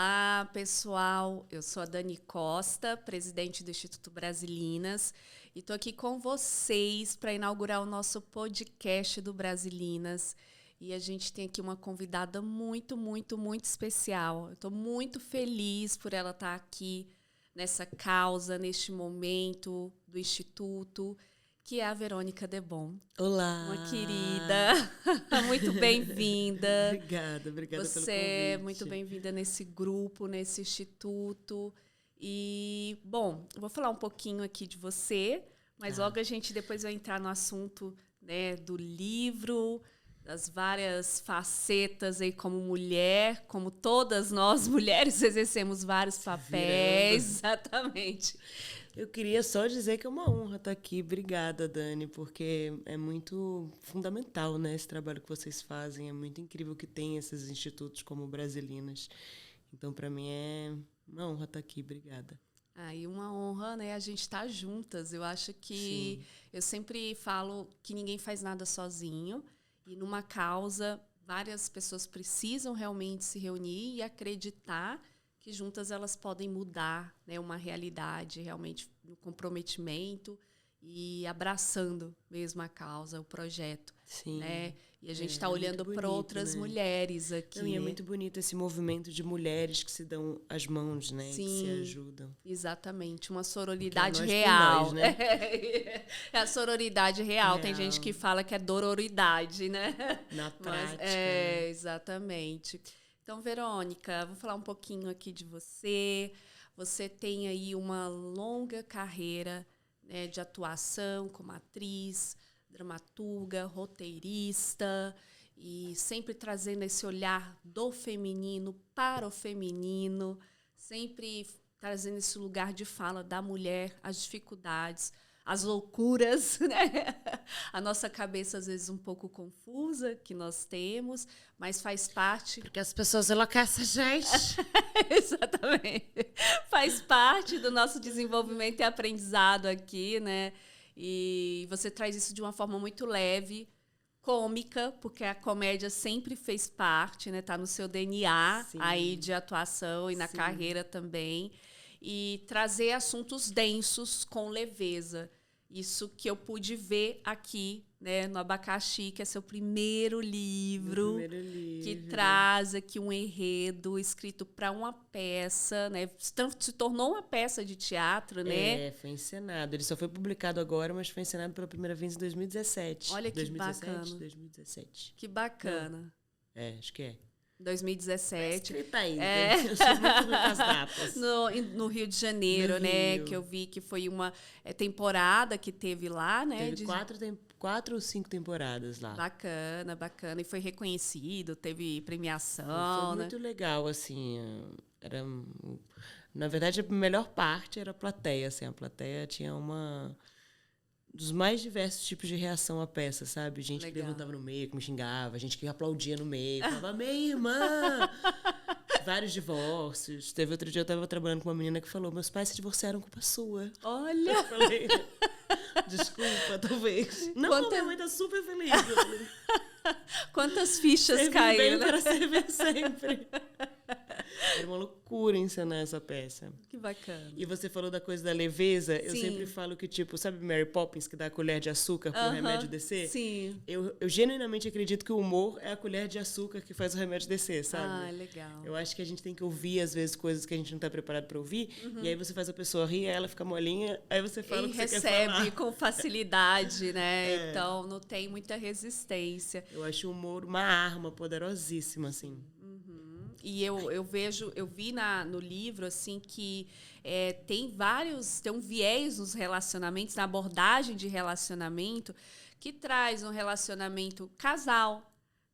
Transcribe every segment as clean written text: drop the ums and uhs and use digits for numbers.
Olá, pessoal. Eu sou a Dani Costa, presidente do Instituto Brasilinas, e estou aqui com vocês para inaugurar o nosso podcast do Brasilinas. E a gente tem aqui uma convidada muito, muito, muito especial. Eu estou muito feliz por ela estar aqui nessa causa, neste momento do Instituto, que é a Verônica Debon. Olá! Uma querida, muito bem-vinda. Obrigada pelo convite. Você é muito bem-vinda nesse grupo, nesse instituto. E, bom, eu vou falar um pouquinho aqui de você, mas logo a gente depois vai entrar no assunto, né, do livro, das várias facetas aí como mulher, como todas nós mulheres exercemos vários papéis. Exatamente. Eu queria só dizer que é uma honra estar aqui. Obrigada, Dani, porque é muito fundamental, né, esse trabalho que vocês fazem. É muito incrível que tem esses institutos como Brasilinas. Então, para mim, é uma honra estar aqui. Obrigada. E uma honra, né, a gente estar juntas. Eu acho que Sim. Eu sempre falo que ninguém faz nada sozinho. E numa causa, várias pessoas precisam realmente se reunir e acreditar que juntas elas podem mudar, né, uma realidade, realmente no comprometimento e abraçando mesmo a causa, o projeto. Sim. Né? E a gente está olhando para outras, né, mulheres aqui. Não, e é muito bonito esse movimento de mulheres que se dão as mãos, né? Sim, que se ajudam. Exatamente, uma sororidade nós real. Nós, né? É a sororidade real. Tem gente que fala que é dororidade, né? Na prática. Exatamente. Então, Verônica, vou falar um pouquinho aqui de você. Você tem aí uma longa carreira, né, de atuação como atriz, dramaturga, roteirista, e sempre trazendo esse olhar do feminino para o feminino, sempre trazendo esse lugar de fala da mulher, as dificuldades, as loucuras, né? A nossa cabeça, às vezes, um pouco confusa, que nós temos, mas faz parte... Porque as pessoas enlouquecem a gente. Exatamente. Faz parte do nosso desenvolvimento e aprendizado aqui, né? E você traz isso de uma forma muito leve, cômica, porque a comédia sempre fez parte, né? Tá no seu DNA. Sim. Aí de atuação e na Sim. carreira também. E trazer assuntos densos com leveza. Isso que eu pude ver aqui, né, no Abacaxi, que é seu primeiro livro, que traz aqui um enredo escrito para uma peça, né? Se tornou uma peça de teatro, né? É, foi encenado. Ele só foi publicado agora, mas foi encenado pela primeira vez em 2017. Olha que 2017, bacana. 2017. Que bacana. Não. Acho que é. 2017. Escrita aí, eu sou muito ruim com as datas. No Rio de Janeiro, no né? Rio. Que eu vi que foi uma temporada que teve lá, né? Teve 4 ou 5 temporadas lá. Bacana, bacana. E foi reconhecido, teve premiação. Foi muito legal, assim. Na verdade, a melhor parte era a plateia, assim. A plateia tinha dos mais diversos tipos de reação à peça, sabe? Gente que levantava no meio, que me xingava, gente que aplaudia no meio, falava, minha irmã! Vários divórcios. Teve outro dia, eu estava trabalhando com uma menina que falou, meus pais se divorciaram, culpa sua. Olha! Eu falei, desculpa, talvez. Não, minha mãe tá super feliz. Quantas fichas caíram, né? Para servir sempre. Era uma loucura encenar essa peça. Que bacana. E você falou da coisa da leveza. Sim. Eu sempre falo que, tipo, sabe Mary Poppins, que dá a colher de açúcar para o remédio descer? Sim. Eu genuinamente acredito que o humor é a colher de açúcar que faz o remédio descer, sabe? Legal. Eu acho que a gente tem que ouvir, às vezes, coisas que a gente não está preparado para ouvir. E aí você faz a pessoa rir, aí ela fica molinha, aí você fala o que você quer falar. E recebe com facilidade, né? Então, não tem muita resistência. Eu acho o humor uma arma poderosíssima, assim. E eu vi no livro, assim, que tem um viés nos relacionamentos, na abordagem de relacionamento, que traz um relacionamento casal,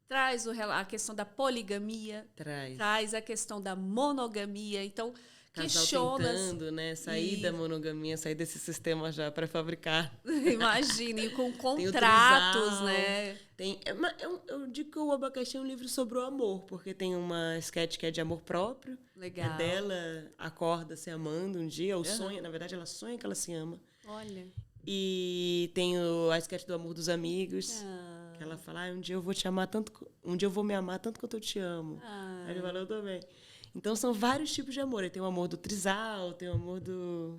traz a questão da poligamia, traz a questão da monogamia. Então, casal tentando, né, sair da monogamia, sair desse sistema já pré-fabricado. Imagine, com contratos, né? Eu digo que o Abacaxi é um livro sobre o amor, porque tem uma sketch que é de amor próprio. Legal. É dela, acorda se amando um dia, ou sonha, na verdade ela sonha que ela se ama. Olha. E tem a sketch do amor dos amigos, que ela fala, um dia eu vou te amar tanto, um dia eu vou me amar tanto quanto eu te amo. Aí ele falou, eu também. Então, são vários tipos de amor. Tem o amor do trisal, tem o amor do...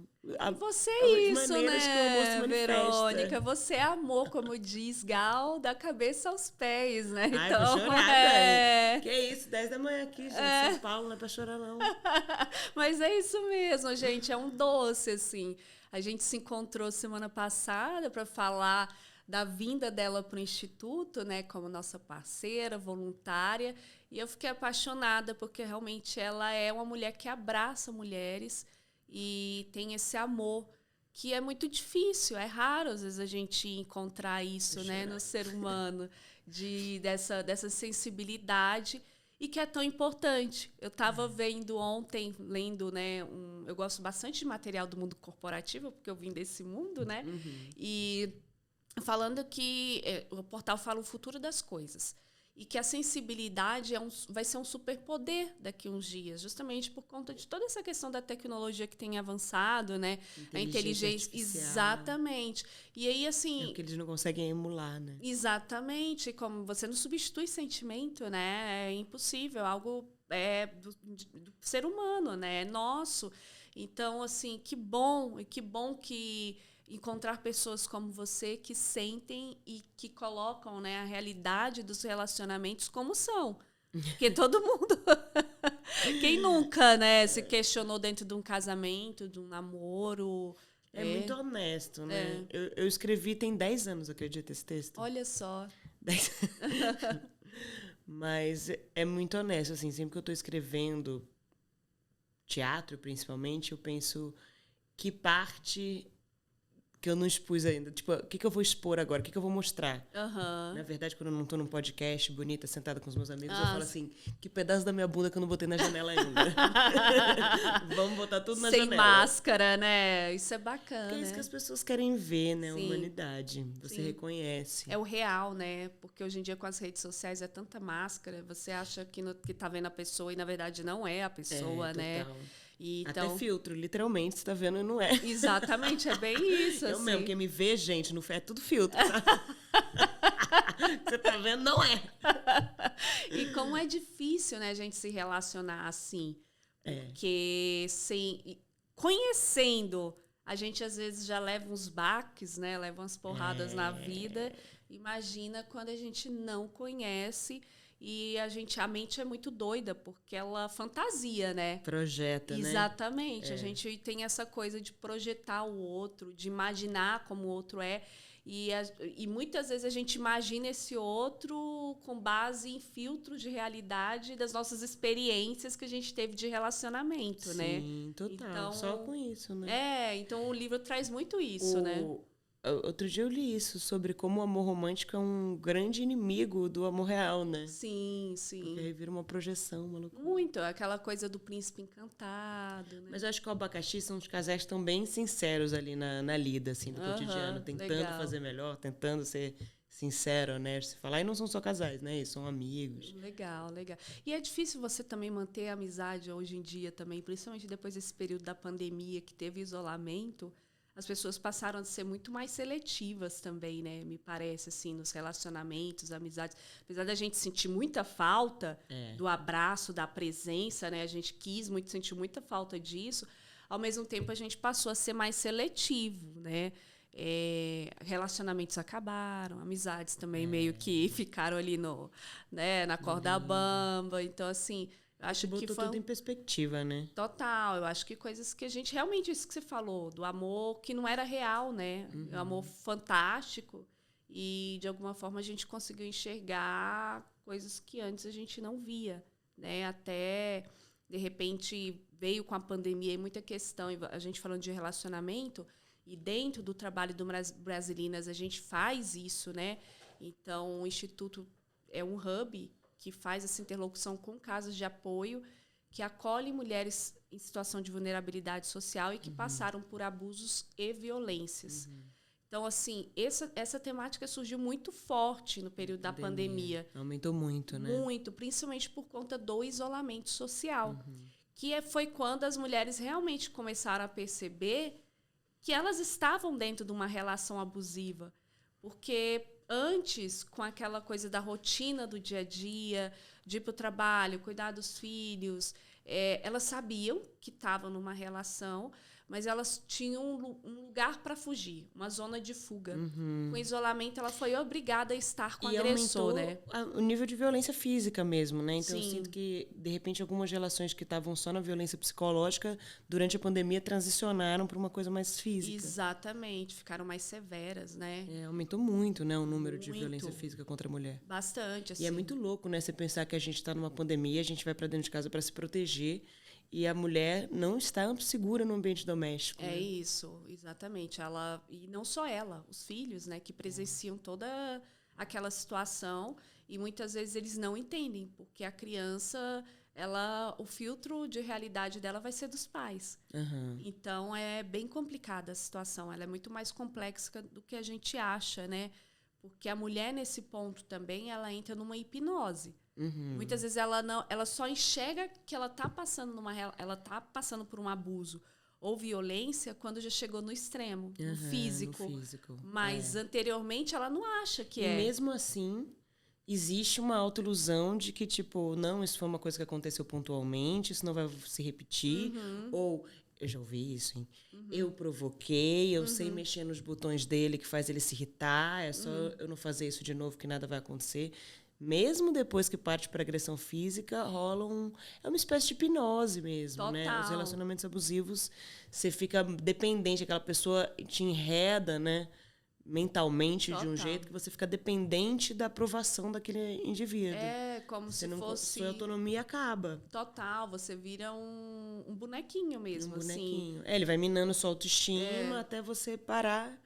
Você é isso, né, que o amor se manifesta. Verônica? Você é amor, como diz Gal, da cabeça aos pés, né? Ai, então, vou chorar, Que isso, 10 da manhã aqui, gente. São Paulo, não é pra chorar, não. Mas é isso mesmo, gente. É um doce, assim. A gente se encontrou semana passada para falar da vinda dela para o Instituto, né, como nossa parceira, voluntária, e eu fiquei apaixonada porque realmente ela é uma mulher que abraça mulheres e tem esse amor que é muito difícil, é raro às vezes a gente encontrar isso, né, no ser humano, dessa sensibilidade e que é tão importante. Eu estava vendo ontem, lendo, né, eu gosto bastante de material do mundo corporativo, porque eu vim desse mundo, né, e falando que o portal fala o futuro das coisas e que a sensibilidade vai ser um superpoder daqui a uns dias, justamente por conta de toda essa questão da tecnologia que tem avançado, né? A inteligência artificial. Exatamente. E aí, assim... É porque eles não conseguem emular, né? Exatamente. Como você não substitui sentimento, né? É impossível. Algo do ser humano, né? É nosso. Então, assim, que bom que encontrar pessoas como você que sentem e que colocam, né, a realidade dos relacionamentos como são. Porque todo mundo... Quem nunca, né, se questionou dentro de um casamento, de um namoro... É muito honesto, né? Eu escrevi tem 10 anos, acredita, esse texto? Olha só. 10 Mas é muito honesto, assim, sempre que eu estou escrevendo teatro, principalmente, eu penso que parte... que eu não expus ainda. Tipo, o que eu vou expor agora? O que eu vou mostrar? Na verdade, quando eu não tô num podcast bonita, sentada com os meus amigos, eu falo assim, que pedaço da minha bunda que eu não botei na janela ainda. Vamos botar tudo na janela. Sem máscara, né? Isso é bacana. Que é isso que as pessoas querem ver, né? Sim. A humanidade. Você reconhece. É o real, né? Porque hoje em dia, com as redes sociais, é tanta máscara. Você acha que tá vendo a pessoa e, na verdade, não é a pessoa, né? Total. E, então... Até filtro, literalmente, você tá vendo e não é. Exatamente, é bem isso. Eu assim. mesmo, quem me vê, gente, não é tudo filtro, tá? Você tá vendo? Não é. E como é difícil, né, a gente se relacionar assim. Porque conhecendo, a gente às vezes já leva uns baques, né? Leva umas porradas na vida. Imagina quando a gente não conhece. E a mente é muito doida, porque ela fantasia, né? Projeta, né? Exatamente. A gente tem essa coisa de projetar o outro, de imaginar como o outro é. E muitas vezes a gente imagina esse outro com base em filtros de realidade das nossas experiências que a gente teve de relacionamento, né? Sim, total. Então, só com isso, né? Então o livro traz muito isso, né? Outro dia eu li isso, sobre como o amor romântico é um grande inimigo do amor real, né? Sim, sim. Porque aí vira uma projeção, uma loucura. Muito, aquela coisa do príncipe encantado, né? Mas eu acho que o Abacaxi são uns casais tão bem sinceros ali na lida, assim, do cotidiano. Tentando fazer melhor, tentando ser sincero, honesto. Se falar, e não são só casais, né? Eles são amigos. Legal, legal. E é difícil você também manter a amizade hoje em dia também, principalmente depois desse período da pandemia que teve isolamento. As pessoas passaram a ser muito mais seletivas também, né? Me parece, assim, nos relacionamentos, amizades. Apesar da gente sentir muita falta do abraço, da presença, né? A gente sentiu muita falta disso. Ao mesmo tempo, a gente passou a ser mais seletivo, né? Relacionamentos acabaram, amizades também meio que ficaram ali na corda bamba. Então, assim... Acho que botou tudo em perspectiva, né? Total. Eu acho que coisas que a gente... Realmente, isso que você falou, do amor que não era real, né? Um amor fantástico. E, de alguma forma, a gente conseguiu enxergar coisas que antes a gente não via, né? Até, de repente, veio com a pandemia e muita questão. A gente falando de relacionamento, e dentro do trabalho do Brasilinas, a gente faz isso, né? Então, o Instituto é um hub que faz essa interlocução com casas de apoio que acolhem mulheres em situação de vulnerabilidade social e que passaram por abusos e violências. Então, assim, essa temática surgiu muito forte no período da pandemia. Aumentou muito, né? Muito, principalmente por conta do isolamento social. Que foi quando as mulheres realmente começaram a perceber que elas estavam dentro de uma relação abusiva. Porque... antes, com aquela coisa da rotina do dia a dia, de ir para o trabalho, cuidar dos filhos, elas sabiam que estavam numa relação, mas elas tinham um lugar para fugir, uma zona de fuga. Com o isolamento, ela foi obrigada a estar com o agressor, né? O nível de violência física mesmo, né? Então, Sim. eu sinto que, de repente, algumas relações que estavam só na violência psicológica, durante a pandemia, transicionaram para uma coisa mais física. Exatamente, ficaram mais severas, né? Aumentou muito, né, o número de violência física contra a mulher. Bastante, assim. E é muito louco, né? Você pensar que a gente está numa pandemia, a gente vai para dentro de casa para se proteger, e a mulher não está segura no ambiente doméstico. É, né? isso, exatamente. Ela, e não só ela, os filhos, né, que presenciam toda aquela situação, e muitas vezes eles não entendem, porque a criança, o filtro de realidade dela vai ser dos pais. Então é bem complicada a situação, ela é muito mais complexa do que a gente acha, né? Porque a mulher, nesse ponto também, ela entra numa hipnose. Muitas vezes ela só enxerga que ela está passando por um abuso ou violência quando já chegou no extremo, no físico. Mas anteriormente ela não acha que e mesmo assim, existe uma autoilusão de que, tipo, não, isso foi uma coisa que aconteceu pontualmente, isso não vai se repetir. Ou, eu já ouvi isso, hein? Eu provoquei, eu sei mexer nos botões dele que faz ele se irritar, é só eu não fazer isso de novo que nada vai acontecer. Mesmo depois que parte para agressão física, é uma espécie de hipnose mesmo, Total. né? Os relacionamentos abusivos, você fica dependente, aquela pessoa te enreda, né? Mentalmente, de um jeito que você fica dependente da aprovação daquele indivíduo. É como se fosse... Sua autonomia acaba. Total, você vira um bonequinho mesmo, Um bonequinho. assim. Ele vai minando sua autoestima até você parar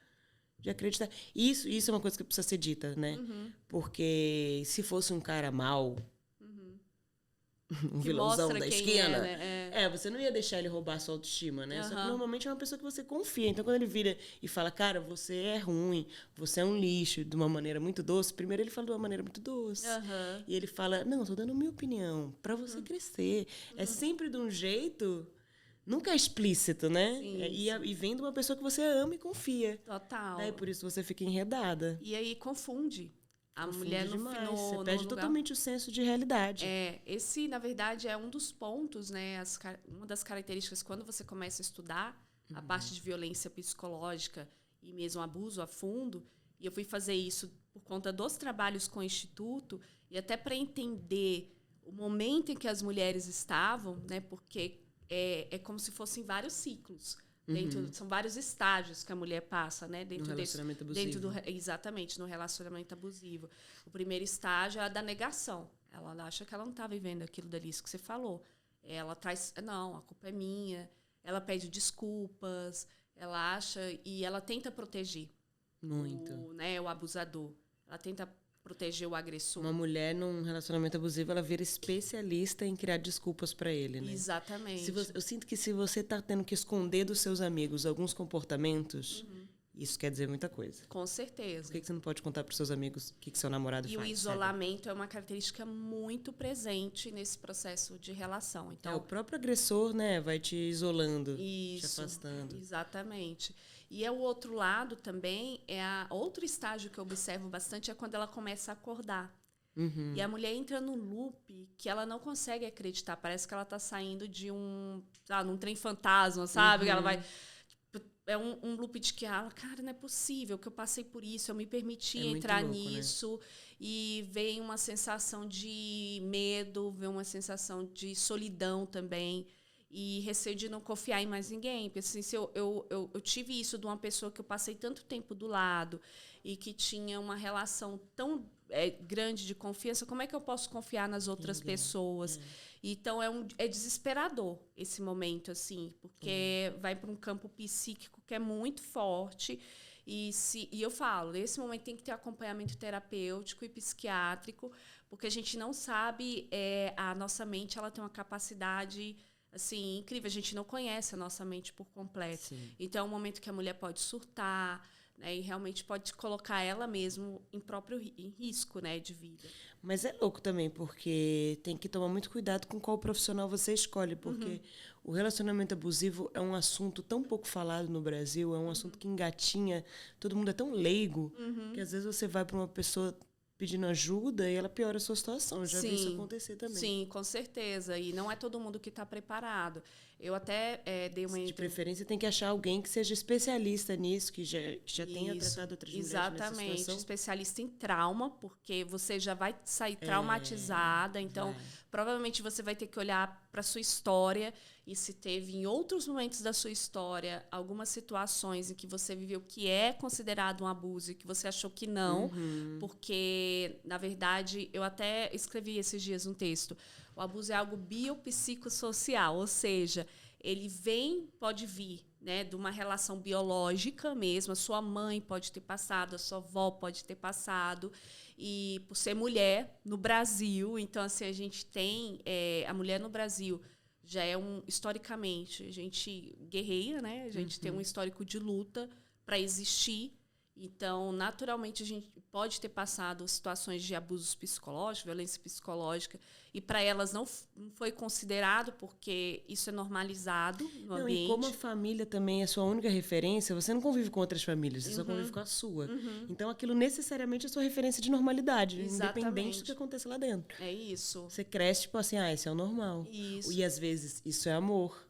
de acreditar. Isso é uma coisa que precisa ser dita, né? Porque se fosse um cara mau, um vilãozão da esquina, né? você não ia deixar ele roubar sua autoestima, né? Só que normalmente é uma pessoa que você confia. Então, quando ele vira e fala, cara, você é ruim, você é um lixo, de uma maneira muito doce, primeiro ele fala de uma maneira muito doce. E ele fala, não, tô dando minha opinião, pra você crescer. É sempre de um jeito... Nunca é explícito, né? E vem de uma pessoa que você ama e confia. Total. Né? E por isso você fica enredada. E aí confunde. A mulher demais. Você perde totalmente o senso de realidade. Esse, na verdade, é um dos pontos, né? Uma das características quando você começa a estudar a parte de violência psicológica e mesmo abuso a fundo. E eu fui fazer isso por conta dos trabalhos com o Instituto e até para entender o momento em que as mulheres estavam, né? Porque é como se fossem vários ciclos. São vários estágios que a mulher passa, né? Dentro no relacionamento abusivo. Exatamente, no relacionamento abusivo. O primeiro estágio é a da negação. Ela acha que ela não está vivendo aquilo dali, isso que você falou. Ela traz... Não, a culpa é minha. Ela pede desculpas. Ela acha... E ela tenta proteger o abusador. Ela tenta proteger o agressor. Uma mulher num relacionamento abusivo, ela vira especialista em criar desculpas para ele, né? Exatamente. Eu sinto que se você tá tendo que esconder dos seus amigos alguns comportamentos, isso quer dizer muita coisa. Com certeza. Por que você não pode contar para os seus amigos o que seu namorado faz? E o isolamento é uma característica muito presente nesse processo de relação. Então, o próprio agressor, né, vai te isolando, te afastando. Exatamente. E o outro lado também, outro estágio que eu observo bastante é quando ela começa a acordar. E a mulher entra num loop que ela não consegue acreditar. Parece que ela está saindo de num trem fantasma, sabe? Ela vai... É um loop de que, cara, não é possível que eu passei por isso, eu me permiti entrar louco, nisso. Né? E vem uma sensação de medo, vem uma sensação de solidão também. E receio de não confiar em mais ninguém. Porque assim, se eu tive isso de uma pessoa que eu passei tanto tempo do lado e que tinha uma relação tão grande de confiança, como é que eu posso confiar nas outras pessoas? Então, é desesperador esse momento, assim, porque vai para um campo psíquico que é muito forte. E eu falo, nesse momento tem que ter acompanhamento terapêutico e psiquiátrico, porque a gente não sabe, a nossa mente ela tem uma capacidade... assim, incrível, a gente não conhece a nossa mente por completo. Sim. Então, é um momento que a mulher pode surtar, né, e realmente pode colocar ela mesmo em risco, né, de vida. Mas é louco também, porque tem que tomar muito cuidado com qual profissional você escolhe, porque o relacionamento abusivo é um assunto tão pouco falado no Brasil, é um assunto que engatinha, todo mundo é tão leigo, que às vezes você vai para uma pessoa pedindo ajuda e ela piora a sua situação. Eu já vi isso acontecer também. Sim, com certeza. E não é todo mundo que está preparado. Eu até dei uma... De preferência, tem que achar alguém que seja especialista nisso, que já tenha tratado outras mulheres nessa situação. Exatamente. Especialista em trauma, porque você já vai sair traumatizada. Então, provavelmente você vai ter que olhar para a sua história e se teve, em outros momentos da sua história, algumas situações em que você viveu que é considerado um abuso e que você achou que não, porque, na verdade, eu até escrevi esses dias um texto. O abuso é algo biopsicossocial, ou seja, ele pode vir, né, de uma relação biológica mesmo. A sua mãe pode ter passado, a sua avó pode ter passado. E por ser mulher no Brasil, então assim, a gente tem a mulher no Brasil já é historicamente, a gente guerreia, né? A gente tem um histórico de luta para existir. Então, naturalmente, a gente pode ter passado situações de abusos psicológicos, violência psicológica, e para elas não foi considerado, porque isso é normalizado no ambiente. E como a família também é sua única referência, você não convive com outras famílias, você só convive com a sua. Então, aquilo necessariamente é sua referência de normalidade, independente do que aconteça lá dentro. É isso. Você cresce, tipo assim, esse é o normal. Isso. E, às vezes, isso é amor.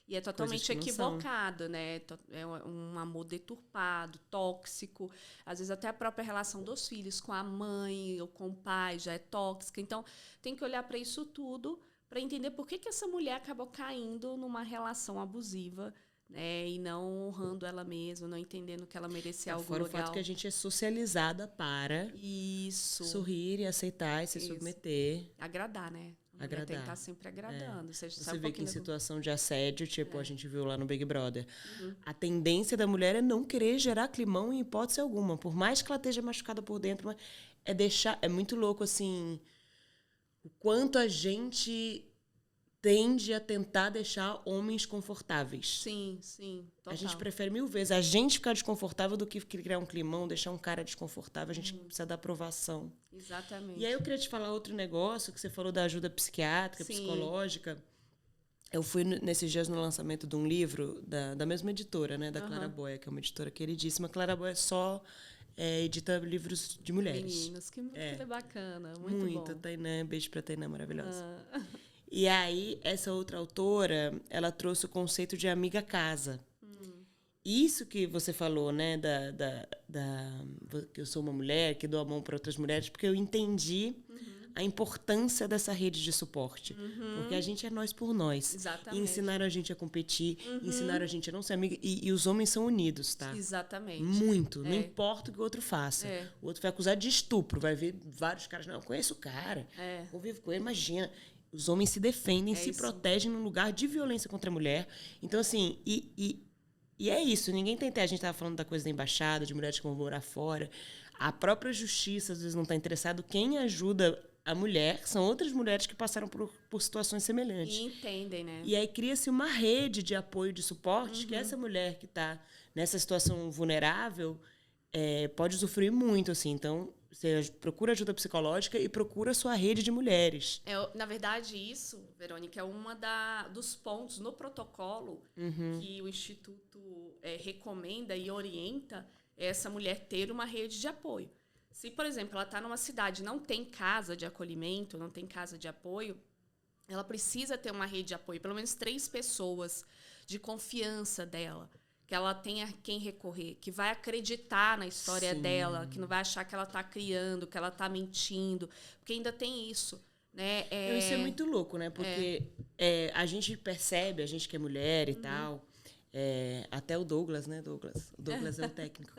E é totalmente equivocado, né? É um amor deturpado, tóxico. Às vezes até a própria relação dos filhos com a mãe ou com o pai já é tóxica. Então, tem que olhar para isso tudo para entender por que essa mulher acabou caindo numa relação abusiva, né? E não honrando ela mesma, não entendendo que ela merecia algo legal. Fora o fato que a gente é socializada para sorrir e aceitar e se submeter. Agradar, né? Tem que estar sempre agradando. Você vê que em situação de assédio, tipo, a gente viu lá no Big Brother, a tendência da mulher é não querer gerar climão em hipótese alguma. Por mais que ela esteja machucada por dentro, mas é muito louco, assim, o quanto a gente tende a tentar deixar homens confortáveis. Sim, total. A gente prefere 1000 vezes a gente ficar desconfortável do que criar um climão, deixar um cara desconfortável. A gente precisa da aprovação. Exatamente. E aí eu queria te falar outro negócio, que você falou da ajuda psiquiátrica, psicológica. Eu fui nesses dias no lançamento de um livro da mesma editora, né? Da Clara Boia, que é uma editora queridíssima. Clara Boia só edita livros de mulheres. Meninas, que bacana. Muito bom. Tainã, beijo pra Tainã, maravilhosa. E aí, essa outra autora, ela trouxe o conceito de amiga casa. Isso que você falou, né, que eu sou uma mulher, que dou a mão para outras mulheres, porque eu entendi a importância dessa rede de suporte. Porque a gente é nós por nós. Exatamente. E ensinaram a gente a competir, ensinaram a gente a não ser amiga. E os homens são unidos, tá? Exatamente. Muito. Não importa o que o outro faça. O outro vai acusar de estupro. Vai ver vários caras. Não, eu conheço o cara. Convivo com ele, imagina. Os homens se defendem, se protegem num lugar de violência contra a mulher. Então, assim, e é isso. Ninguém tem... A gente estava falando da coisa da embaixada, de mulheres que vão morar fora. A própria justiça, às vezes, não está interessado. Quem ajuda a mulher são outras mulheres que passaram por situações semelhantes. E entendem, né? E aí cria-se uma rede de apoio, de suporte, que essa mulher que está nessa situação vulnerável pode usufruir muito, assim. Então... Você procura ajuda psicológica e procura a sua rede de mulheres. Na verdade, isso, Verônica, é uma dos pontos no protocolo que o Instituto recomenda e orienta essa mulher ter uma rede de apoio. Se, por exemplo, ela está numa cidade e não tem casa de acolhimento, não tem casa de apoio, ela precisa ter uma rede de apoio, pelo menos 3 pessoas de confiança dela, que ela tenha quem recorrer, que vai acreditar na história dela, que não vai achar que ela está criando, que ela está mentindo, porque ainda tem isso, né? Isso é muito louco, né? Porque a gente percebe, a gente que é mulher e tal, até o Douglas, né, Douglas? O Douglas é o técnico.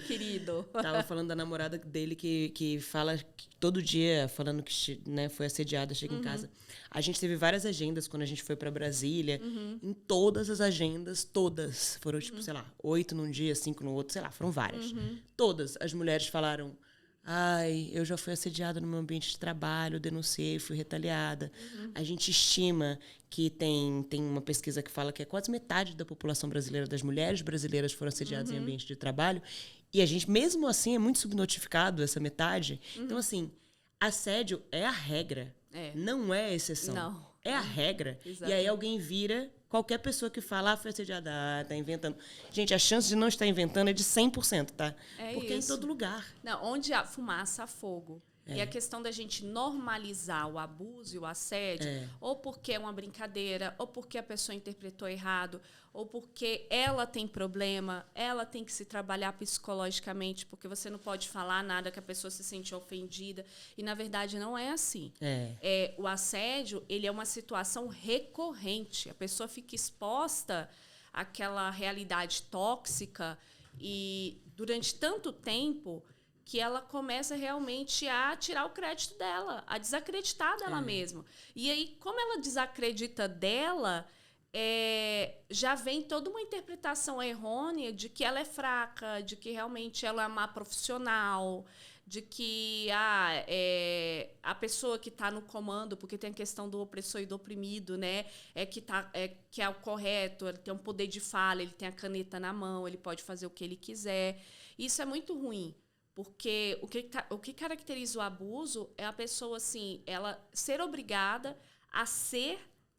Querido. Tava falando da namorada dele que fala que todo dia, falando que, né, foi assediada, chega em casa. A gente teve várias agendas quando a gente foi para Brasília. Em todas as agendas, todas. Foram, tipo, sei lá, 8 num dia, 5 no outro, sei lá, foram várias. Todas as mulheres falaram... Ai, eu já fui assediada no meu ambiente de trabalho, denunciei, fui retaliada. A gente estima que tem uma pesquisa que fala que quase metade da população brasileira, das mulheres brasileiras, foram assediadas em ambiente de trabalho. E a gente, mesmo assim, é muito subnotificado, essa metade. Então, assim, assédio é a regra. Não é a exceção. Não. É a regra. Exato. E aí alguém vira Qualquer pessoa que fala, foi assediada, tá inventando. Gente, a chance de não estar inventando é de 100%, tá? Porque isso. é em todo lugar. Não, onde há fumaça, há fogo. E a questão da gente normalizar o abuso e o assédio, ou porque é uma brincadeira, ou porque a pessoa interpretou errado, ou porque ela tem problema, ela tem que se trabalhar psicologicamente, porque você não pode falar nada que a pessoa se sente ofendida. E, na verdade, não é assim. O assédio, ele é uma situação recorrente. A pessoa fica exposta àquela realidade tóxica e, durante tanto tempo, que ela começa realmente a tirar o crédito dela, a desacreditar dela mesma. E aí, como ela desacredita dela, já vem toda uma interpretação errônea de que ela é fraca, de que realmente ela é má profissional, de que a pessoa que está no comando, porque tem a questão do opressor e do oprimido, né, que é o correto, ele tem um poder de fala, ele tem a caneta na mão, ele pode fazer o que ele quiser. Isso é muito ruim. Porque o que caracteriza o abuso é a pessoa, assim, ela ser obrigada a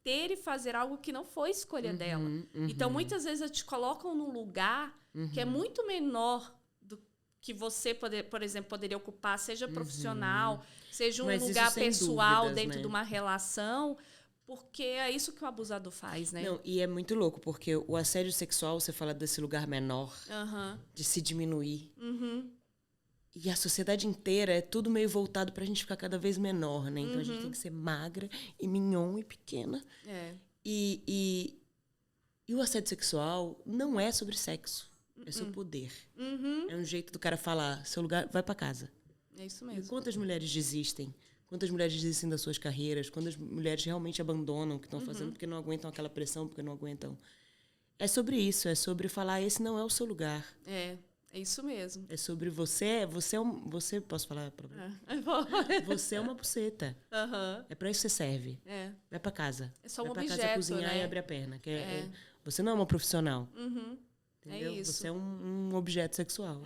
ter e fazer algo que não foi escolha dela. Então, muitas vezes, te colocam num lugar que é muito menor do que você, por exemplo, poderia ocupar, seja profissional, seja um lugar pessoal dúvidas, dentro né? de uma relação, porque é isso que o abusador faz, né? Não, e é muito louco, porque o assédio sexual, você fala desse lugar menor, de se diminuir. E a sociedade inteira é tudo meio voltado pra gente ficar cada vez menor, né? Então a gente tem que ser magra e mignon e pequena. E o assédio sexual não é sobre sexo, é sobre poder. É um jeito do cara falar, seu lugar, vai pra casa. É isso mesmo. E quantas mulheres desistem? Quantas mulheres desistem das suas carreiras? Quantas mulheres realmente abandonam o que estão fazendo porque não aguentam aquela pressão, porque não aguentam... É sobre isso, é sobre falar, esse não é o seu lugar. É isso mesmo. É sobre você posso falar pra você é uma buceta. É pra isso que você serve. Vai pra casa. É só um vai pra objeto, casa cozinhar, né? e abrir a perna. Você não é uma profissional. Entendeu? É isso. Você é um objeto sexual.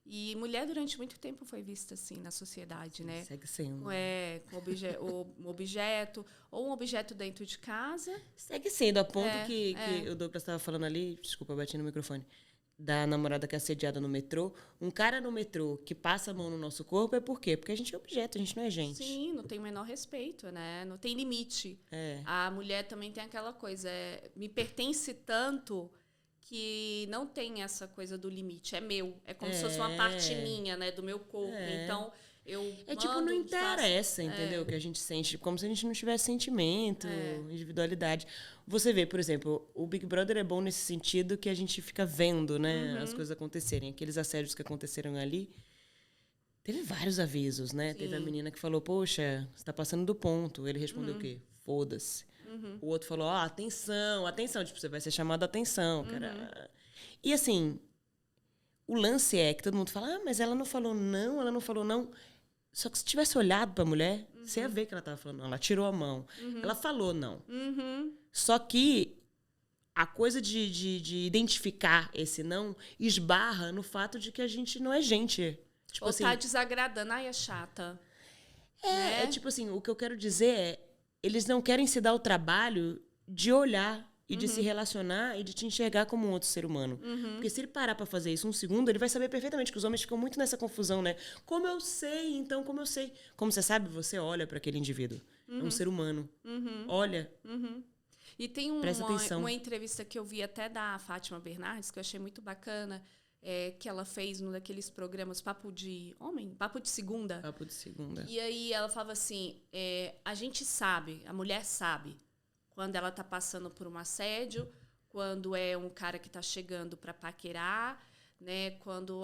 E mulher, durante muito tempo, foi vista assim na sociedade, né? Segue sendo. Com um objeto, ou um objeto dentro de casa. Segue sendo, a ponto que o Douglas estava falando ali, desculpa, eu bati no microfone, da namorada que é assediada no metrô. Um cara no metrô que passa a mão no nosso corpo é por quê? Porque a gente é objeto, a gente não é gente. Sim, não tem o menor respeito, né? Não tem limite. A mulher também tem aquela coisa, me pertence tanto que não tem essa coisa do limite. É meu. É como se fosse uma parte minha, né? Do meu corpo. Então, eu tipo, não interessa, entendeu? O que a gente sente. Como se a gente não tivesse sentimento, individualidade. Você vê, por exemplo, o Big Brother é bom nesse sentido que a gente fica vendo, né? As coisas acontecerem. Aqueles assédios que aconteceram ali. Teve vários avisos, né? Sim. Teve a menina que falou, poxa, você tá passando do ponto. Ele respondeu o quê? Foda-se. O outro falou, atenção. Tipo, você vai ser chamado a atenção, cara. E assim, o lance é que todo mundo fala, mas ela não falou não. Só que se tivesse olhado pra mulher, você ia ver que ela tava falando não. Ela tirou a mão. Ela falou não. Só que a coisa de identificar esse não esbarra no fato de que a gente não é gente. Tipo, ou assim, tá desagradando, é chata. É tipo assim, o que eu quero dizer é, eles não querem se dar o trabalho de olhar e de se relacionar e de te enxergar como um outro ser humano. Porque se ele parar pra fazer isso um segundo, ele vai saber perfeitamente que os homens ficam muito nessa confusão, né? Como eu sei? Como você sabe, você olha para aquele indivíduo. É um ser humano. Olha. E tem uma entrevista que eu vi até da Fátima Bernardes, que eu achei muito bacana, que ela fez num daqueles programas Papo de Segunda. Papo de Segunda. E aí ela falava assim, a gente sabe, a mulher sabe, quando ela tá passando por um assédio, quando é um cara que tá chegando para paquerar, né? Quando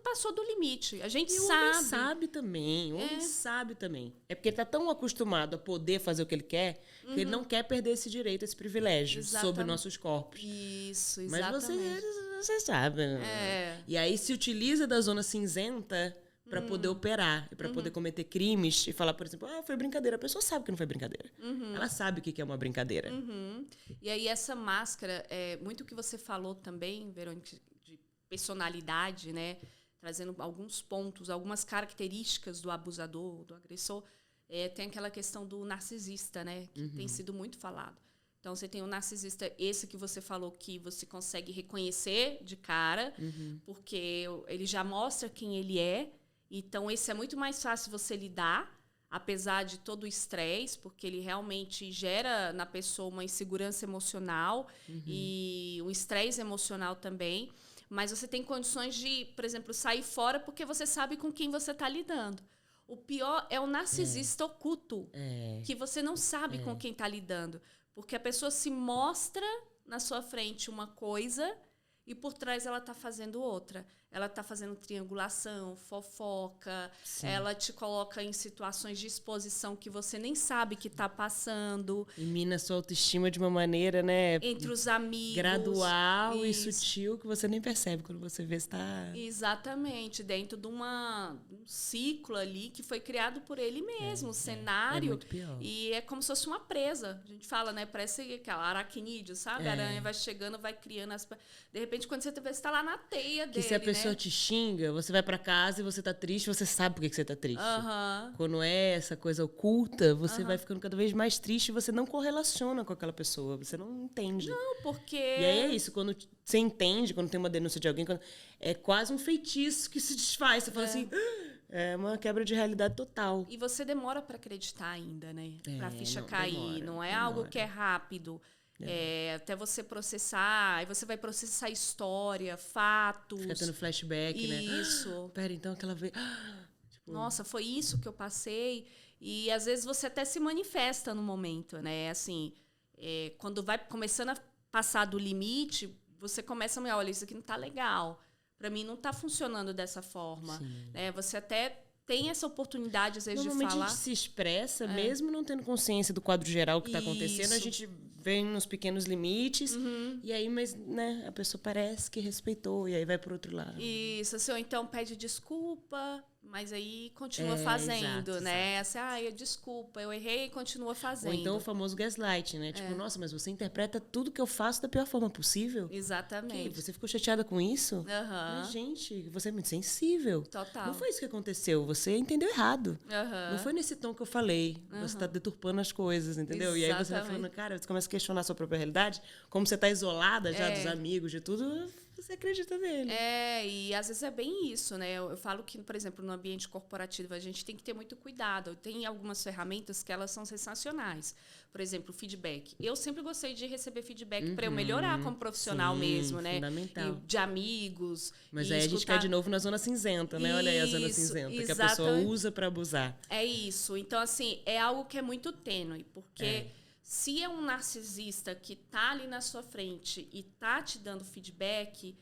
passou do limite. A gente sabe. O homem sabe também. O homem sabe também. É porque ele tá tão acostumado a poder fazer o que ele quer, que ele não quer perder esse direito, esse privilégio sobre nossos corpos. Isso, exatamente. Mas você sabe. Né? E aí se utiliza da zona cinzenta para poder operar, e para poder cometer crimes e falar, por exemplo, foi brincadeira. A pessoa sabe que não foi brincadeira. Ela sabe o que é uma brincadeira. E aí essa máscara, muito que você falou também, Verônica, de personalidade, né? Trazendo alguns pontos, algumas características do abusador, do agressor. Tem aquela questão do narcisista, né? Que tem sido muito falado. Então, você tem um narcisista, esse que você falou que você consegue reconhecer de cara, porque ele já mostra quem ele é. Então, esse é muito mais fácil você lidar, apesar de todo o estresse, porque ele realmente gera na pessoa uma insegurança emocional e um estresse emocional também. Mas você tem condições de, por exemplo, sair fora porque você sabe com quem você está lidando. O pior é o narcisista oculto, que você não sabe com quem está lidando. Porque a pessoa se mostra na sua frente uma coisa e por trás ela está fazendo outra. Ela está fazendo triangulação, fofoca, ela te coloca em situações de exposição que você nem sabe que está passando. E mina sua autoestima de uma maneira, né? Entre os amigos. Gradual e sutil, que você nem percebe quando você vê se está... Exatamente, dentro de um ciclo ali que foi criado por ele mesmo, cenário. É muito pior. E é como se fosse uma presa. A gente fala, né? Parece aquela aracnídeo, sabe? A aranha vai chegando, vai criando as... De repente, quando você vê, você está lá na teia dele, se a pessoa te xinga, você vai pra casa e você tá triste, você sabe por que você tá triste. Quando é essa coisa oculta, você vai ficando cada vez mais triste e você não correlaciona com aquela pessoa, você não entende. Não, porque... E aí é isso, quando você entende, quando tem uma denúncia de alguém, é quase um feitiço que se desfaz. Você fala assim, é uma quebra de realidade total. E você demora pra acreditar ainda, né? Pra ficha não, cair, não é algo que é rápido. Até você processar, aí você vai processar história, fatos. Fica tendo flashback, né? Isso. Pera, então aquela vez... Tipo... Nossa, foi isso que eu passei. E às vezes você até se manifesta no momento, né? Assim, quando vai começando a passar do limite, você começa a me olha, isso aqui não tá legal. Pra mim não tá funcionando dessa forma. Né? Você até tem essa oportunidade, às vezes, de falar... Normalmente a gente se expressa, mesmo não tendo consciência do quadro geral que está acontecendo, a gente vem nos pequenos limites, e aí, mas, né, a pessoa parece que respeitou, e aí vai para o outro lado. Isso, assim, ou então pede desculpa, mas aí continua fazendo, exato, né? Assim, desculpa, eu errei e continua fazendo. Ou então o famoso gaslight, né? Tipo, nossa, mas você interpreta tudo que eu faço da pior forma possível. Exatamente. Você ficou chateada com isso? Mas, gente, você é muito sensível. Total. Não foi isso que aconteceu, você entendeu errado. Não foi nesse tom que eu falei. Você está deturpando as coisas, entendeu? Exatamente. E aí você vai falando, cara, você começa a questionar a sua própria realidade, como você está isolada já dos amigos, de tudo, você acredita nele. E às vezes é bem isso, né? Eu falo que, por exemplo, no ambiente corporativo, a gente tem que ter muito cuidado. Tem algumas ferramentas que elas são sensacionais. Por exemplo, feedback. Eu sempre gostei de receber feedback para eu melhorar como profissional mesmo, né? Fundamental. De amigos. Mas aí a gente cai de novo na zona cinzenta, né? Olha aí a zona cinzenta, que a pessoa usa para abusar. É isso. Então, assim, é algo que é muito tênue, porque... Se é um narcisista que tá ali na sua frente e tá te dando feedback,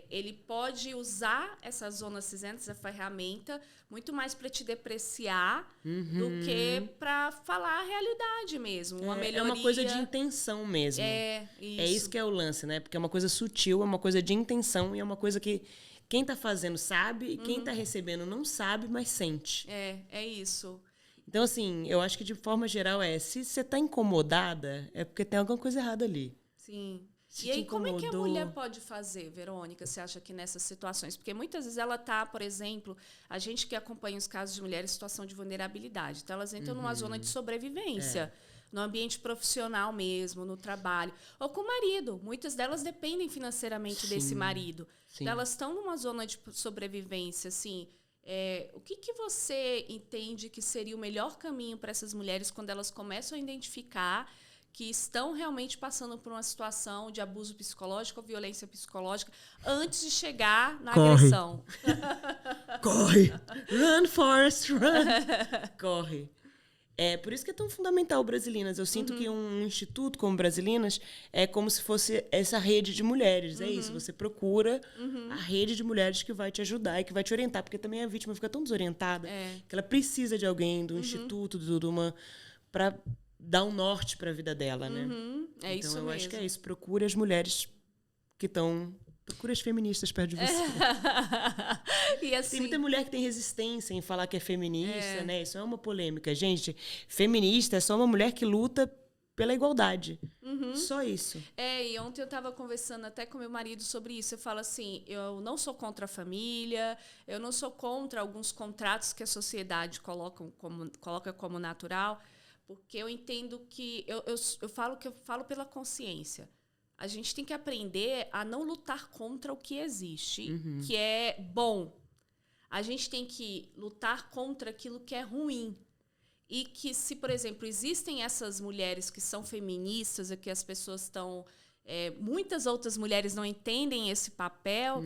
ele pode usar essa zona cinzenta, essa ferramenta, muito mais para te depreciar do que para falar a realidade mesmo. Uma melhoria. É uma coisa de intenção mesmo. Isso. É isso que é o lance, né? Porque é uma coisa sutil, é uma coisa de intenção e é uma coisa que quem tá fazendo sabe e quem tá recebendo não sabe, mas sente. É isso. Então, assim, eu acho que de forma geral se você tá incomodada, é porque tem alguma coisa errada ali. Sim. Se e aí, como é que a incomodou... mulher pode fazer, Verônica, você acha que nessas situações? Porque muitas vezes ela tá, por exemplo, a gente que acompanha os casos de mulheres em situação de vulnerabilidade. Então, elas entram numa zona de sobrevivência. No ambiente profissional mesmo, no trabalho. Ou com o marido. Muitas delas dependem financeiramente desse marido. Sim. Então, elas estão numa zona de sobrevivência, assim... o que você entende que seria o melhor caminho para essas mulheres quando elas começam a identificar que estão realmente passando por uma situação de abuso psicológico ou violência psicológica antes de chegar na agressão? Corre! Run, Forrest, run! Corre! Por isso que é tão fundamental o Brasilinas. Eu sinto que um instituto como Brasilinas é como se fosse essa rede de mulheres. É isso, você procura a rede de mulheres que vai te ajudar e que vai te orientar. Porque também a vítima fica tão desorientada que ela precisa de alguém, do instituto, para dar um norte para a vida dela, né? É isso então, eu mesmo. acho que é isso. Procure as mulheres que estão... Procure as feministas perto de você. E assim, tem muita mulher que tem resistência em falar que é feminista, né? Isso é uma polêmica. Gente, feminista é só uma mulher que luta pela igualdade. Só isso. E ontem eu estava conversando até com meu marido sobre isso. Eu falo assim, eu não sou contra a família, eu não sou contra alguns contratos que a sociedade coloca como natural, Porque eu entendo que eu falo pela consciência. A gente tem que aprender a não lutar contra o que existe, que é bom. A gente tem que lutar contra aquilo que é ruim. E que se, por exemplo, existem essas mulheres que são feministas, e que as pessoas estão... muitas outras mulheres não entendem esse papel.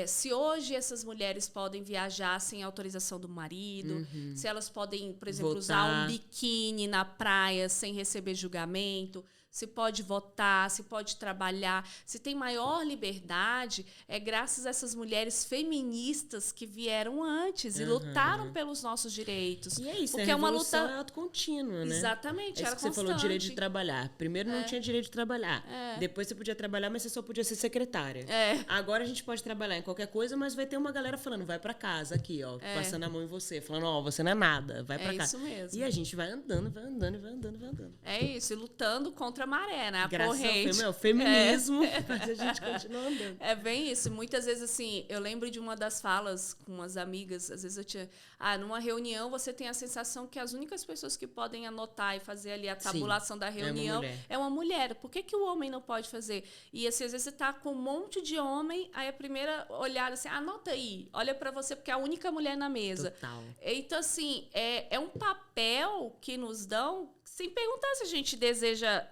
Se hoje essas mulheres podem viajar sem autorização do marido, se elas podem, por exemplo, usar um biquíni na praia sem receber julgamento, se pode votar, se pode trabalhar, se tem maior liberdade, é graças a essas mulheres feministas que vieram antes e lutaram pelos nossos direitos. E é isso, porque a revolução é autocontínua, né? Exatamente, é era isso que constante. Você falou, direito de trabalhar. Primeiro não tinha direito de trabalhar. Depois você podia trabalhar, mas você só podia ser secretária. Agora a gente pode trabalhar em qualquer coisa, mas vai ter uma galera falando, vai pra casa aqui, ó, passando a mão em você, falando, ó, você não é nada, vai pra casa. É isso mesmo. E a gente vai andando, vai andando, vai andando, vai andando. É isso, e lutando contra a maré, né? A Graças corrente. ao feminismo, mas a gente continua andando. É bem isso. Muitas vezes, assim, eu lembro de uma das falas com umas amigas, às vezes eu tinha... numa reunião você tem a sensação que as únicas pessoas que podem anotar e fazer ali a tabulação da reunião é uma mulher. Por que o homem não pode fazer? E, assim, às vezes você tá com um monte de homem, aí a primeira olhada, assim, anota aí, olha pra você, porque é a única mulher na mesa. Total. Então, assim, é um papel que nos dão... sem perguntar se a gente deseja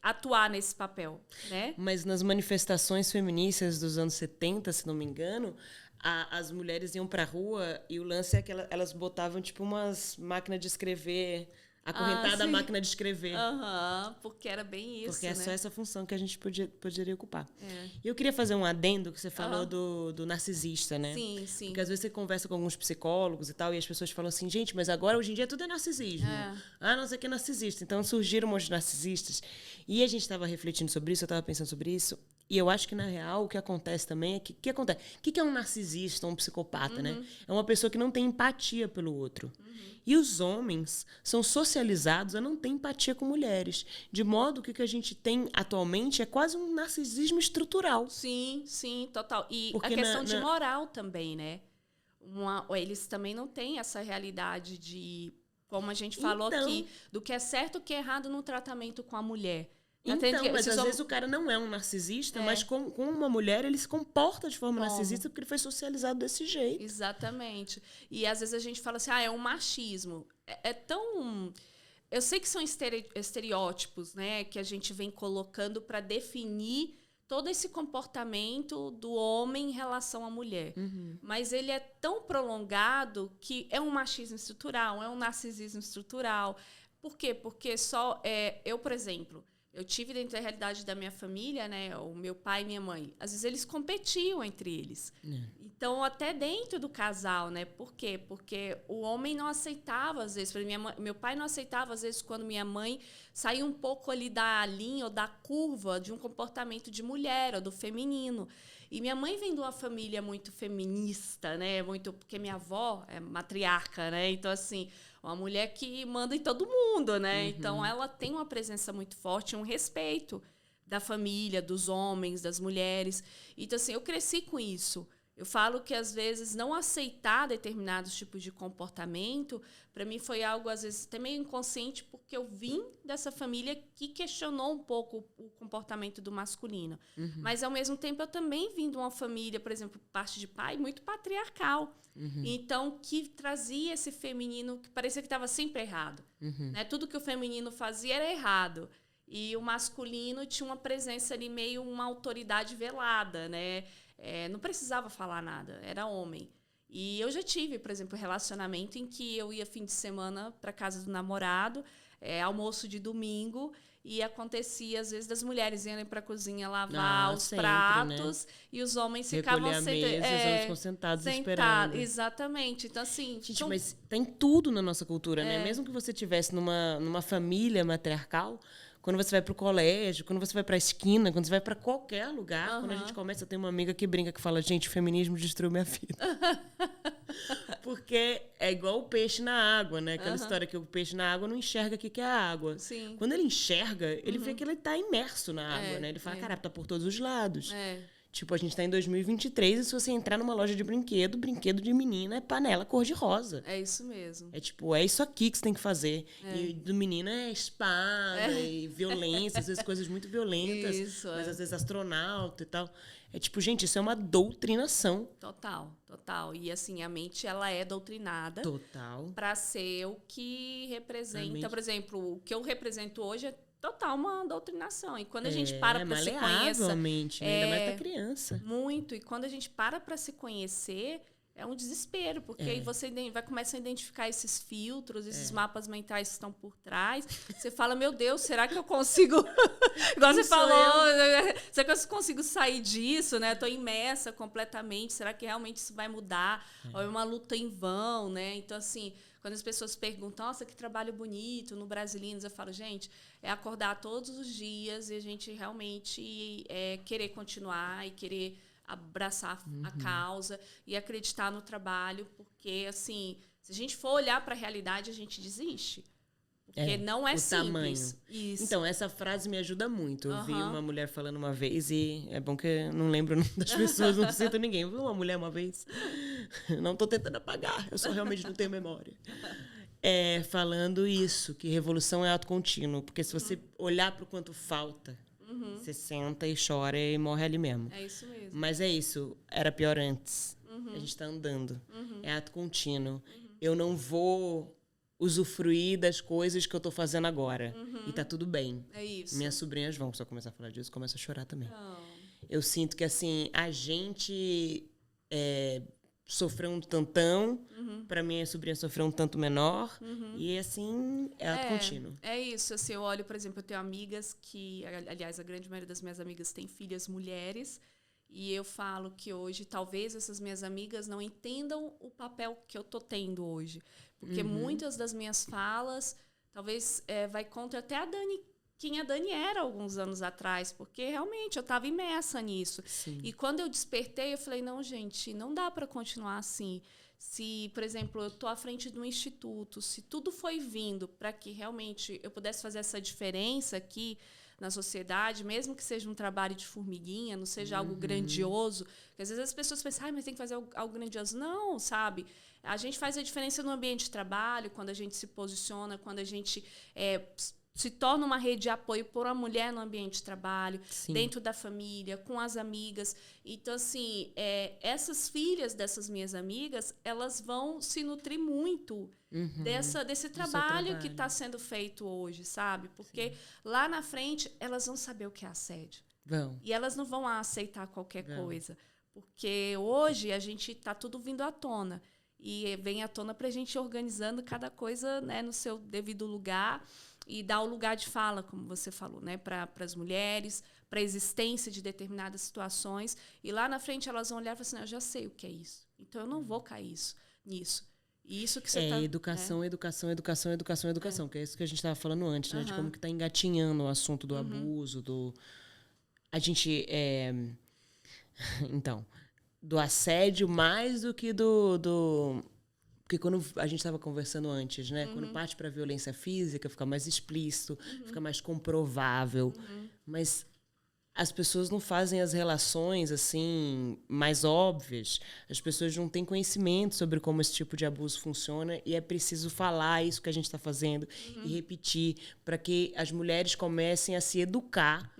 atuar nesse papel, né? Mas nas manifestações feministas dos anos 70, se não me engano, as mulheres iam pra rua e o lance é que elas botavam tipo umas máquinas de escrever, acorrentada à máquina de escrever. Porque era bem isso, porque é só essa função que a gente poderia ocupar. É. E eu queria fazer um adendo que você falou do narcisista, né? Sim, sim. Porque às vezes você conversa com alguns psicólogos e tal, e as pessoas falam assim, gente, mas agora, hoje em dia, tudo é narcisismo. Não sei o que é narcisista. Então surgiram um monte de narcisistas. E a gente estava refletindo sobre isso, eu estava pensando sobre isso, e eu acho que, na real, o que acontece também é que acontece? O que é um narcisista, um psicopata, né? É uma pessoa que não tem empatia pelo outro. E os homens são socializados a não ter empatia com mulheres. De modo que o que a gente tem atualmente é quase um narcisismo estrutural. Sim, sim, total. E porque a questão de moral também, né? Eles também não têm essa realidade de, como a gente falou aqui, do que é certo e o que é errado no tratamento com a mulher. Mas às vezes o cara não é um narcisista, mas com uma mulher ele se comporta de forma narcisista porque ele foi socializado desse jeito. Exatamente. E às vezes a gente fala assim, é um machismo. É tão... Eu sei que são estereótipos, né, que a gente vem colocando para definir todo esse comportamento do homem em relação à mulher. Mas ele é tão prolongado que é um machismo estrutural, é um narcisismo estrutural. Por quê? Porque eu, por exemplo... Eu tive dentro da realidade da minha família, né, o meu pai e minha mãe. Às vezes eles competiam entre eles. Então, até dentro do casal, né? Por quê? Porque o homem não aceitava, às vezes. Meu pai não aceitava, às vezes, quando minha mãe saía um pouco ali da linha ou da curva de um comportamento de mulher ou do feminino. E minha mãe vem de uma família muito feminista, né? Porque minha avó é matriarca, né? Então, assim, uma mulher que manda em todo mundo, né? Então, ela tem uma presença muito forte, um respeito da família, dos homens, das mulheres. Então, assim, eu cresci com isso. Eu falo que, às vezes, não aceitar determinados tipos de comportamento, para mim, foi algo, às vezes, até meio inconsciente, porque eu vim dessa família que questionou um pouco o comportamento do masculino. Mas, ao mesmo tempo, eu também vim de uma família, por exemplo, parte de pai, muito patriarcal. Então, que trazia esse feminino que parecia que estava sempre errado. Né? Tudo que o feminino fazia era errado. E o masculino tinha uma presença ali, meio uma autoridade velada, né? Não precisava falar nada, era homem. E eu já tive, por exemplo, relacionamento em que eu ia fim de semana para casa do namorado, almoço de domingo, e acontecia, às vezes, das mulheres irem para a cozinha lavar os sempre, pratos, né? e os homens Recolher ficavam a mesa, os homens ficam sentados esperando. Exatamente. Então, assim... Gente, mas tem tudo na nossa cultura, né? Mesmo que você estivesse numa família matriarcal... Quando você vai para o colégio, quando você vai para a esquina, quando você vai para qualquer lugar, quando a gente começa, eu tenho uma amiga que brinca, que fala, gente, o feminismo destruiu minha vida. Porque é igual o peixe na água, né? Aquela história que o peixe na água não enxerga o que é a água. Sim. Quando ele enxerga, ele vê que ele está imerso na água, né? Ele fala, caramba, tá por todos os lados. Tipo, a gente tá em 2023 e se você entrar numa loja de brinquedo de menina é panela cor-de-rosa. É isso mesmo. É tipo, é isso aqui que você tem que fazer. E do menino é espada e violência, às vezes coisas muito violentas. Isso, mas às vezes astronauta e tal. É tipo, gente, isso é uma doutrinação. Total. E assim, a mente, ela é doutrinada. Total. Para ser o que representa. Por exemplo, o que eu represento hoje é total uma doutrinação. E quando a gente para se conhecer... ainda mais pra criança. Muito. E quando a gente para se conhecer, é um desespero. Porque aí você vai começar a identificar esses filtros, esses mapas mentais que estão por trás. Você fala, meu Deus, será que eu consigo... Igual você falou, será que eu consigo sair disso, né? Eu tô imersa completamente. Será que realmente isso vai mudar? Ou é uma luta em vão, né? Então, assim... Quando as pessoas perguntam, nossa, que trabalho bonito no Brasilinos, eu falo, gente, é acordar todos os dias e a gente realmente querer continuar e querer abraçar a causa e acreditar no trabalho, porque, assim, se a gente for olhar para a realidade, a gente desiste. Porque não é simples. Tamanho. Isso. Então, essa frase me ajuda muito. Eu vi uma mulher falando uma vez e é bom que eu não lembro o nome das pessoas, não sinto ninguém. Eu vi uma mulher uma vez, não estou tentando apagar, eu só realmente não tenho memória. Falando isso, que revolução é ato contínuo. Porque se você olhar para o quanto falta, você senta e chora e morre ali mesmo. É isso mesmo. Mas é isso, era pior antes. A gente está andando. É ato contínuo. Eu não vou... usufruir das coisas que eu tô fazendo agora. E tá tudo bem. É isso. Minhas sobrinhas vão, se eu começar a falar disso, começa a chorar também. Oh. Eu sinto que, assim, a gente sofreu um tantão, pra minha sobrinha sofreu um tanto menor, e, assim, é ato contínuo. É isso. Assim, eu olho, por exemplo, eu tenho amigas que, aliás, a grande maioria das minhas amigas tem filhas mulheres, e eu falo que hoje, talvez essas minhas amigas não entendam o papel que eu tô tendo hoje. Porque muitas das minhas falas, talvez vai contra até a Dani, quem a Dani era alguns anos atrás, porque realmente eu estava imersa nisso. Sim. E quando eu despertei, eu falei, não, gente, não dá para continuar assim. Se, por exemplo, eu estou à frente de um instituto, se tudo foi vindo para que realmente eu pudesse fazer essa diferença aqui na sociedade, mesmo que seja um trabalho de formiguinha, não seja algo grandioso, porque às vezes as pessoas pensam, mas tem que fazer algo grandioso. Não, sabe? A gente faz a diferença no ambiente de trabalho, quando a gente se posiciona, quando a gente se torna uma rede de apoio por uma mulher no ambiente de trabalho, Sim. dentro da família, com as amigas. Então, assim, essas filhas dessas minhas amigas, elas vão se nutrir muito desse trabalho que está sendo feito hoje, sabe? Porque lá na frente, elas vão saber o que é assédio. Vão. E elas não vão aceitar qualquer coisa. Porque hoje a gente está tudo vindo à tona. E vem à tona para a gente ir organizando cada coisa, né, no seu devido lugar e dar o lugar de fala, como você falou, né, para as mulheres, para a existência de determinadas situações. E lá na frente elas vão olhar e falar assim, eu já sei o que é isso. Então eu não vou cair nisso. E isso que você está... educação, que é isso que a gente estava falando antes, né, de como que está engatinhando o assunto do abuso, a gente... Então... do assédio mais do que do... Porque quando a gente estava conversando antes, né? Quando parte para a violência física, fica mais explícito, fica mais comprovável. Mas as pessoas não fazem as relações, assim, mais óbvias. As pessoas não têm conhecimento sobre como esse tipo de abuso funciona e é preciso falar isso que a gente está fazendo e repetir para que as mulheres comecem a se educar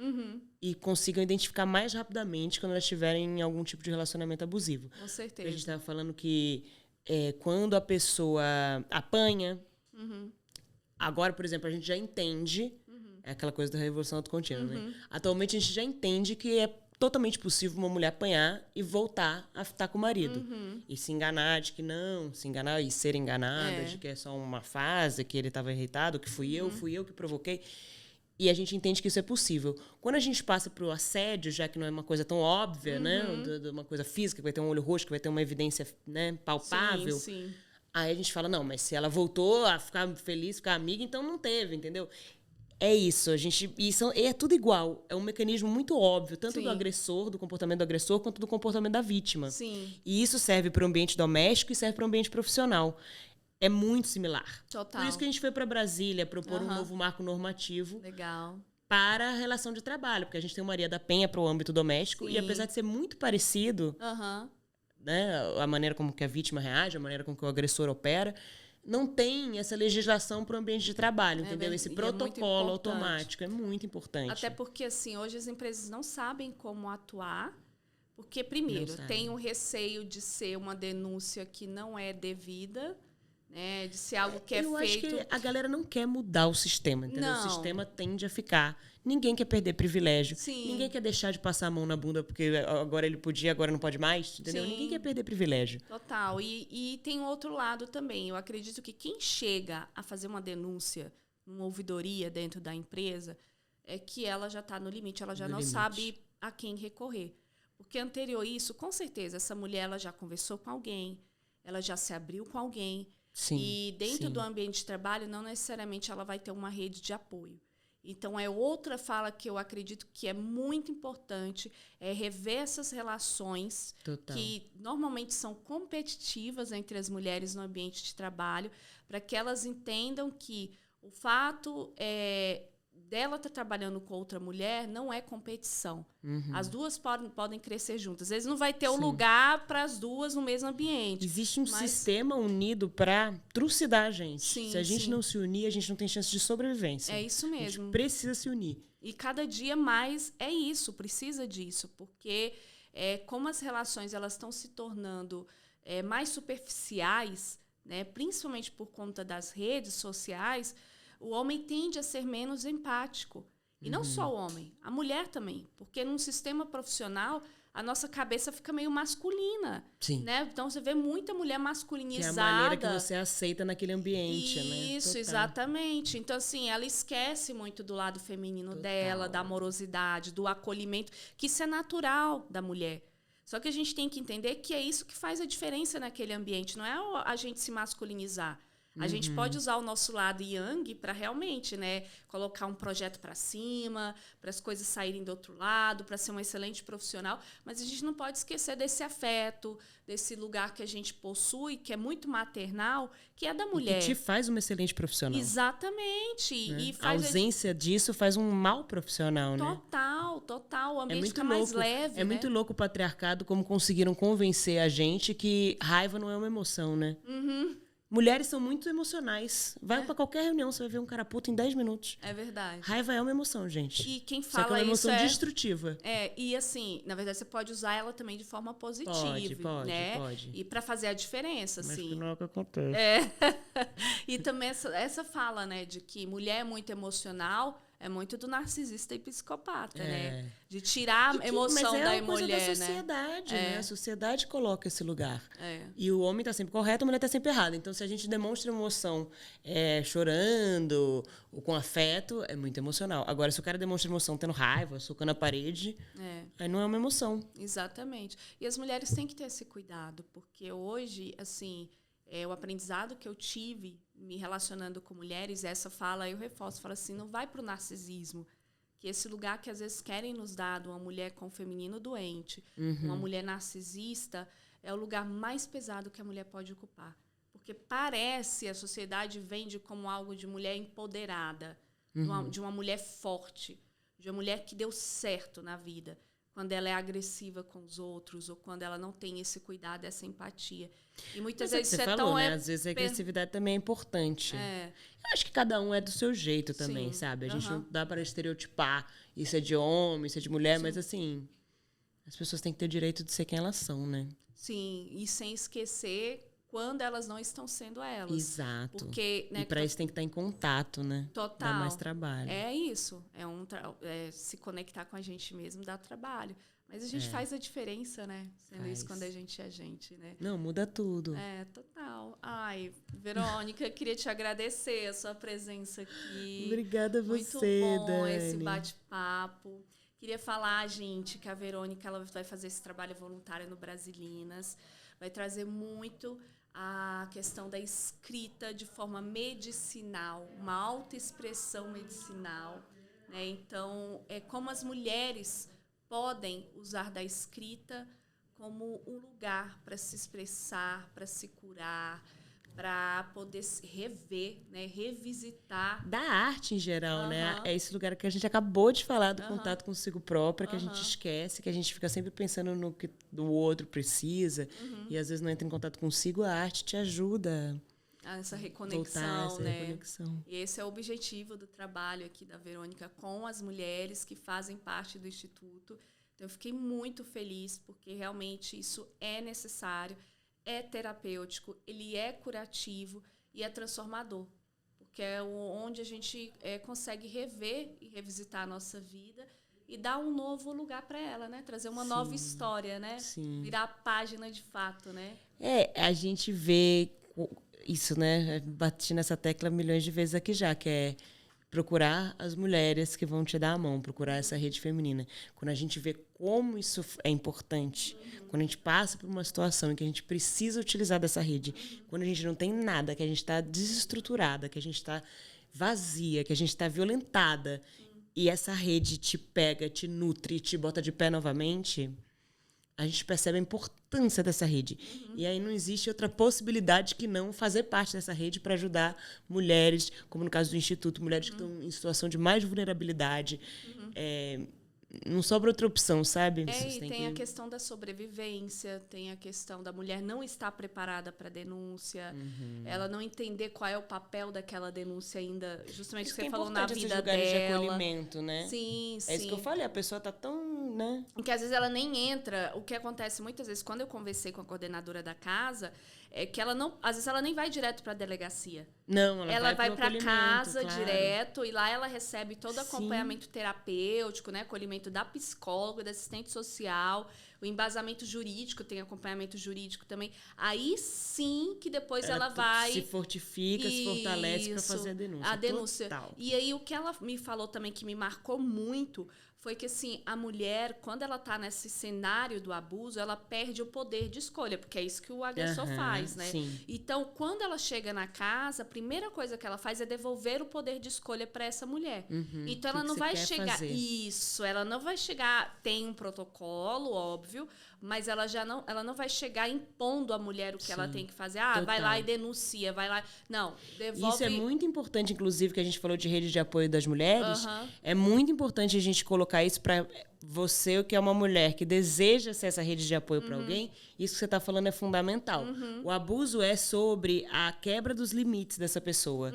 e consigam identificar mais rapidamente quando elas estiverem em algum tipo de relacionamento abusivo. Com certeza. A gente estava falando que quando a pessoa apanha, agora, por exemplo, a gente já entende, é aquela coisa da revolução autocontínua, né? Atualmente a gente já entende que é totalmente possível uma mulher apanhar e voltar a estar com o marido. E se enganar de que não, se enganar e ser enganada, de que é só uma fase, que ele estava irritado, que fui eu que provoquei. E a gente entende que isso é possível. Quando a gente passa para o assédio, já que não é uma coisa tão óbvia, né? De uma coisa física, que vai ter um olho roxo, que vai ter uma evidência, né, palpável. Sim. Aí a gente fala, não, mas se ela voltou a ficar feliz, ficar amiga, então não teve, entendeu? É isso, é tudo igual. É um mecanismo muito óbvio, tanto do agressor, do comportamento do agressor, quanto do comportamento da vítima. Sim. E isso serve para o ambiente doméstico e serve para o ambiente profissional. É muito similar. Total. Por isso que a gente foi para Brasília propor um novo marco normativo. Legal. para a relação de trabalho, porque a gente tem o Maria da Penha para o âmbito doméstico, e apesar de ser muito parecido, né, a maneira como que a vítima reage, a maneira como que o agressor opera, não tem essa legislação para o ambiente de trabalho, entendeu? Esse protocolo automático é muito importante. Até porque, assim, hoje as empresas não sabem como atuar, porque, primeiro, tem o receio de ser uma denúncia que não é devida, né, de ser algo que é feito... Eu acho que a galera não quer mudar o sistema, entendeu? Não. O sistema tende a ficar. Ninguém quer perder privilégio. Sim. Ninguém quer deixar de passar a mão na bunda porque agora ele podia, agora não pode mais, entendeu? Sim. Ninguém quer perder privilégio. Total. E tem outro lado também. Eu acredito que quem chega a fazer uma denúncia, uma ouvidoria dentro da empresa, é que ela já está no limite, ela já não sabe a quem recorrer. Porque anterior a isso, com certeza, essa mulher ela já conversou com alguém, ela já se abriu com alguém. Sim, e dentro do ambiente de trabalho, não necessariamente ela vai ter uma rede de apoio. Então, é outra fala que eu acredito que é muito importante, é rever essas relações que normalmente são competitivas entre as mulheres no ambiente de trabalho, para que elas entendam que o fato dela estar trabalhando com outra mulher não é competição. As duas podem crescer juntas. Às vezes não vai ter o lugar para as duas no mesmo ambiente. Existe um sistema unido para trucidar a gente. Sim, se a gente não se unir, a gente não tem chance de sobrevivência. É isso mesmo. A gente precisa se unir. E cada dia mais é isso, precisa disso. Porque como as relações elas estão se tornando mais superficiais, né, principalmente por conta das redes sociais, o homem tende a ser menos empático. E não só o homem, a mulher também. Porque num sistema profissional, a nossa cabeça fica meio masculina. Sim. Né? Então, você vê muita mulher masculinizada. Que é a maneira que você aceita naquele ambiente, né? Isso, exatamente. Então, assim, ela esquece muito do lado feminino dela, da amorosidade, do acolhimento, que isso é natural da mulher. Só que a gente tem que entender que é isso que faz a diferença naquele ambiente. Não é a gente se masculinizar. A gente pode usar o nosso lado yang para realmente, né, colocar um projeto para cima, para as coisas saírem do outro lado, para ser um excelente profissional, mas a gente não pode esquecer desse afeto, desse lugar que a gente possui, que é muito maternal, que é da mulher. E que te faz uma excelente profissional. Exatamente. Né? E faz a ausência disso faz um mal profissional, né? Total. O ambiente fica mais leve, muito louco o patriarcado, como conseguiram convencer a gente que raiva não é uma emoção, né? Mulheres são muito emocionais. Vai pra qualquer reunião, você vai ver um cara puto em 10 minutos. É verdade. Raiva é uma emoção, gente. E quem fala só que é uma emoção destrutiva. E assim, na verdade, você pode usar ela também de forma positiva. Pode. E pra fazer a diferença, mas assim. Mas não é o que acontece. E também essa fala, né, de que mulher é muito emocional, é muito do narcisista e psicopata, né? De tirar a emoção da mulher, da sociedade, né? A sociedade coloca esse lugar. É. E o homem está sempre correto, a mulher está sempre errada. Então, se a gente demonstra emoção chorando ou com afeto, é muito emocional. Agora, se o cara demonstra emoção tendo raiva, socando a parede, aí não é uma emoção. Exatamente. E as mulheres têm que ter esse cuidado, porque hoje, assim, o aprendizado que eu tive me relacionando com mulheres, essa fala, eu reforço, falo assim, não vai para o narcisismo, que esse lugar que às vezes querem nos dar de uma mulher com o feminino doente, uma mulher narcisista, é o lugar mais pesado que a mulher pode ocupar. Porque parece, a sociedade vende como algo de mulher empoderada, de uma mulher forte, de uma mulher que deu certo na vida, quando ela é agressiva com os outros ou quando ela não tem esse cuidado, essa empatia. E muitas vezes você falou, né? Às vezes a agressividade também é importante. Eu acho que cada um é do seu jeito também, sabe? A gente não dá para estereotipar isso é de homem, isso é de mulher, mas assim, as pessoas têm que ter o direito de ser quem elas são, né? Sim, e sem esquecer quando elas não estão sendo elas. Exato. Porque, né, e para isso tem que estar em contato, né? Total. Dá mais trabalho. É isso. Se conectar com a gente mesmo dá trabalho. Mas a gente faz a diferença, né? Sendo isso quando a gente é gente, né? Não, muda tudo. Total. Ai, Verônica, queria te agradecer a sua presença aqui. Obrigada a você, Muito bom Dani. esse bate-papo. Queria falar, gente, que a Verônica ela vai fazer esse trabalho voluntário no Brasilinas. Vai trazer muito a questão da escrita de forma medicinal, uma autoexpressão medicinal, né? Então, como as mulheres podem usar da escrita como um lugar para se expressar, para se curar, para poder se rever, né? Revisitar. Da arte em geral, né? É esse lugar que a gente acabou de falar, do contato consigo própria, que a gente esquece, que a gente fica sempre pensando no que o outro precisa, e às vezes não entra em contato consigo. A arte te ajuda Essa a reconexão, voltar, essa né? reconexão. E esse é o objetivo do trabalho aqui da Verônica com as mulheres que fazem parte do Instituto. Então, eu fiquei muito feliz, porque realmente isso é necessário, é terapêutico, ele é curativo e é transformador. Porque é onde a gente consegue rever e revisitar a nossa vida e dar um novo lugar para ela, né? Trazer uma nova história, né? Sim. Virar a página de fato, né? A gente vê isso, né? Bati nessa tecla milhões de vezes aqui já, que é procurar as mulheres que vão te dar a mão, procurar essa rede feminina. Quando a gente vê como isso é importante, quando a gente passa por uma situação em que a gente precisa utilizar dessa rede, quando a gente não tem nada, que a gente está desestruturada, que a gente está vazia, que a gente está violentada, e essa rede te pega, te nutre, te bota de pé novamente, a gente percebe a importância dessa rede. E aí não existe outra possibilidade que não fazer parte dessa rede para ajudar mulheres, como no caso do Instituto, mulheres que estão em situação de mais vulnerabilidade. Não sobra outra opção, sabe? E tem a questão da sobrevivência, tem a questão da mulher não estar preparada para a denúncia, ela não entender qual é o papel daquela denúncia ainda, justamente o que você falou na vida dela. De acolhimento, né? Sim, sim. É isso que eu falei, a pessoa tá tão, né? Que às vezes ela nem entra. O que acontece muitas vezes, quando eu conversei com a coordenadora da casa, é que ela não, às vezes ela nem vai direto para a delegacia. Não, ela vai para casa claro. direto e lá ela recebe todo o acompanhamento terapêutico, né, acolhimento da psicóloga, da assistente social, o embasamento jurídico, tem acompanhamento jurídico também. Aí sim que depois ela vai se fortifica, se fortalece para fazer a denúncia. A denúncia. Total. E aí o que ela me falou também que me marcou muito foi que, assim, a mulher, quando ela está nesse cenário do abuso, ela perde o poder de escolha, porque é isso que o agressor faz, né? Sim. Então, quando ela chega na casa, a primeira coisa que ela faz é devolver o poder de escolha para essa mulher. Então, ela não vai chegar... fazer? Isso, ela não vai chegar... Tem um protocolo, óbvio, mas ela não vai chegar impondo à mulher o que ela tem que fazer. Vai lá e denuncia, vai lá... Não, devolve... Isso é muito importante, inclusive, que a gente falou de rede de apoio das mulheres. É muito importante a gente colocar isso para você, que é uma mulher que deseja ser essa rede de apoio para alguém. Isso que você está falando é fundamental. O abuso é sobre a quebra dos limites dessa pessoa.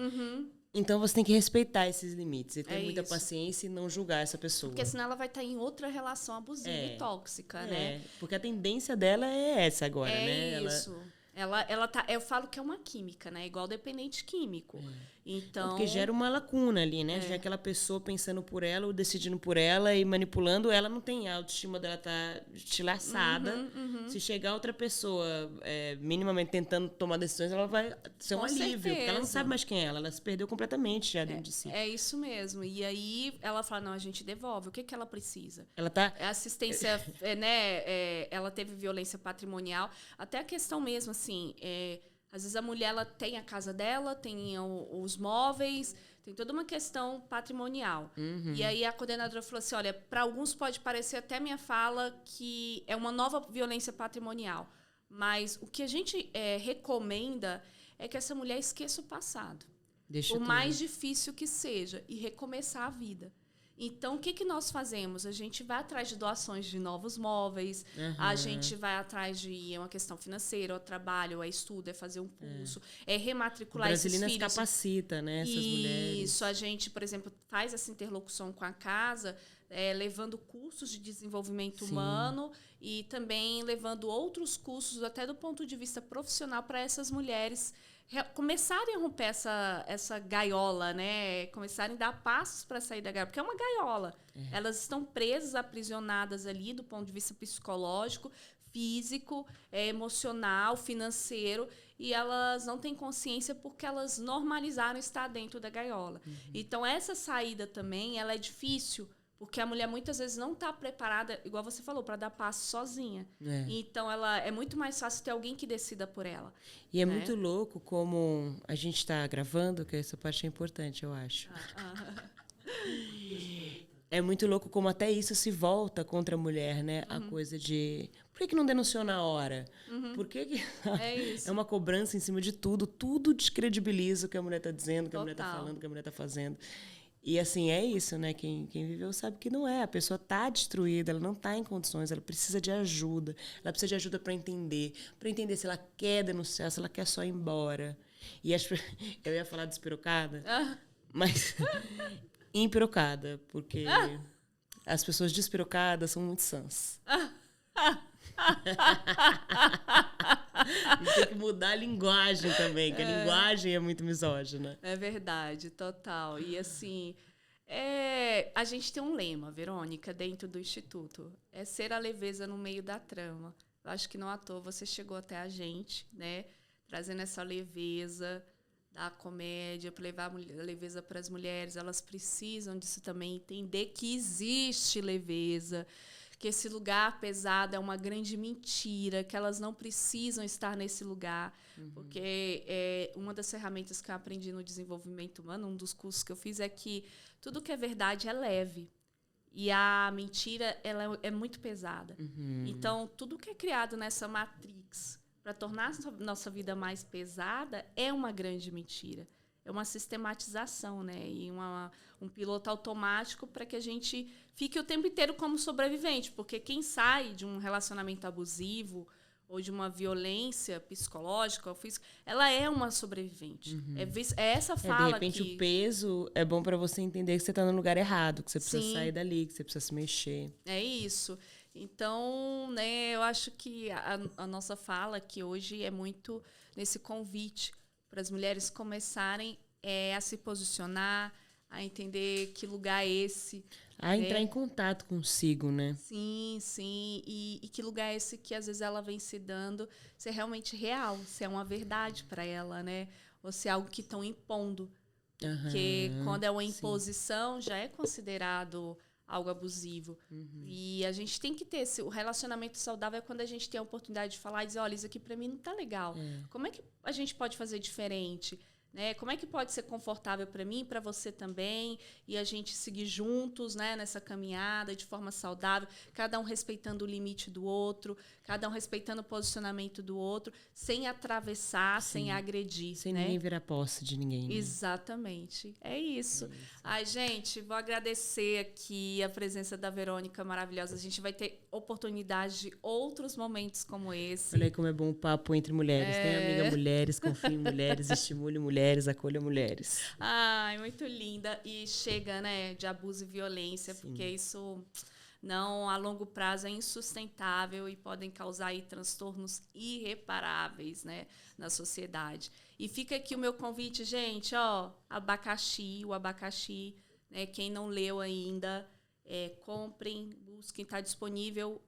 Então, você tem que respeitar esses limites e ter muita paciência e não julgar essa pessoa. Porque senão ela vai estar em outra relação abusiva e tóxica, né? Porque a tendência dela é essa agora, né? Isso. Ela tá, eu falo que é uma química, né? Igual dependente químico. Então, porque gera uma lacuna ali, né? Já aquela pessoa pensando por ela ou decidindo por ela e manipulando, ela não tem a autoestima dela, tá estilhaçada. Se chegar outra pessoa minimamente tentando tomar decisões, ela vai ser um alívio. Porque ela não sabe mais quem é ela. Ela se perdeu completamente já dentro de si. É isso mesmo. E aí ela fala, não, a gente devolve. O que ela precisa? Ela tá... Assistência, né? Ela teve violência patrimonial. Até a questão mesmo, assim... às vezes a mulher ela tem a casa dela, tem os móveis, tem toda uma questão patrimonial. E aí a coordenadora falou assim, olha, para alguns pode parecer até minha fala que é uma nova violência patrimonial. Mas o que a gente recomenda é que essa mulher esqueça o passado. Por mais difícil que seja, e recomeçar a vida. Então, o que nós fazemos? A gente vai atrás de doações de novos móveis, a gente vai atrás de uma questão financeira, ou trabalho, ou estudo, é fazer um curso, é rematricular esses filhos. Brasilinas capacita, né, essas mulheres. Isso, a gente, por exemplo, faz essa interlocução com a casa, levando cursos de desenvolvimento humano e também levando outros cursos, até do ponto de vista profissional, para essas mulheres começarem a romper essa gaiola, né? Começarem a dar passos para sair da gaiola, porque é uma gaiola. Elas estão presas, aprisionadas ali do ponto de vista psicológico, físico, emocional, financeiro, e elas não têm consciência porque elas normalizaram estar dentro da gaiola. Então, essa saída também ela é difícil, porque a mulher muitas vezes não está preparada, igual você falou, para dar passo sozinha. Então, ela é muito mais fácil ter alguém que decida por ela. E é muito louco como a gente está gravando, que essa parte é importante, eu acho. É muito louco como até isso se volta contra a mulher, né? A coisa de... Por que não denunciou na hora? Por que É isso. É uma cobrança em cima de tudo. Tudo descredibiliza o que a mulher está dizendo, o que a mulher está falando, o que a mulher está fazendo. E, assim, é isso, né? Quem viveu sabe que não é. A pessoa está destruída, ela não está em condições, ela precisa de ajuda. Ela precisa de ajuda para entender se ela quer denunciar, se ela quer só ir embora. E eu ia falar despirocada, mas empirocada, porque as pessoas despirocadas são muito sãs. E tem que mudar a linguagem também, que a linguagem é muito misógina. É verdade, total. E assim, a gente tem um lema, Verônica, dentro do Instituto. É ser a leveza no meio da trama. Eu acho que não à toa você chegou até a gente, né? Trazendo essa leveza da comédia, para levar a leveza para as mulheres. Elas precisam disso também, entender que existe leveza, que esse lugar pesado é uma grande mentira, que elas não precisam estar nesse lugar. Porque uma das ferramentas que eu aprendi no desenvolvimento humano, um dos cursos que eu fiz, é que tudo que é verdade é leve. E a mentira ela é muito pesada. Então, tudo que é criado nessa matrix para tornar a nossa vida mais pesada é uma grande mentira. É uma sistematização, né? E um piloto automático para que a gente fique o tempo inteiro como sobrevivente. Porque quem sai de um relacionamento abusivo ou de uma violência psicológica ou física, ela é uma sobrevivente. É essa fala de repente, o peso é bom para você entender que você está no lugar errado, que você precisa sair dali, que você precisa se mexer. É isso. Então, né, eu acho que a nossa fala aqui hoje é muito nesse convite para as mulheres começarem a se posicionar, a entender que lugar é esse. A entrar em contato consigo, né? Sim, sim. E que lugar é esse que às vezes ela vem se dando, se é realmente real, se é uma verdade para ela, né? Ou se é algo que estão impondo. Porque quando é uma imposição, já é considerado algo abusivo. E a gente tem que ter o relacionamento saudável é quando a gente tem a oportunidade de falar e dizer, olha, isso aqui para mim não tá legal. Como é que a gente pode fazer diferente? Né? Como é que pode ser confortável para mim, para você também, e a gente seguir juntos, né, nessa caminhada de forma saudável, cada um respeitando o limite do outro, cada um respeitando o posicionamento do outro, sem atravessar, sem agredir. Sem né? ninguém virar posse de ninguém. Né? Exatamente. É isso. Ai, gente, vou agradecer aqui a presença da Verônica maravilhosa. A gente vai ter oportunidade de outros momentos como esse. Olha aí como é bom o papo entre mulheres. Tem amiga mulheres, confie em mulheres, estimule mulheres, acolha mulheres. Ai, muito linda. E chega, né, de abuso e violência, porque isso não, a longo prazo, é insustentável e podem causar aí transtornos irreparáveis, né, na sociedade. E fica aqui o meu convite, gente, ó, o abacaxi, né, quem não leu ainda, comprem, busquem, está disponível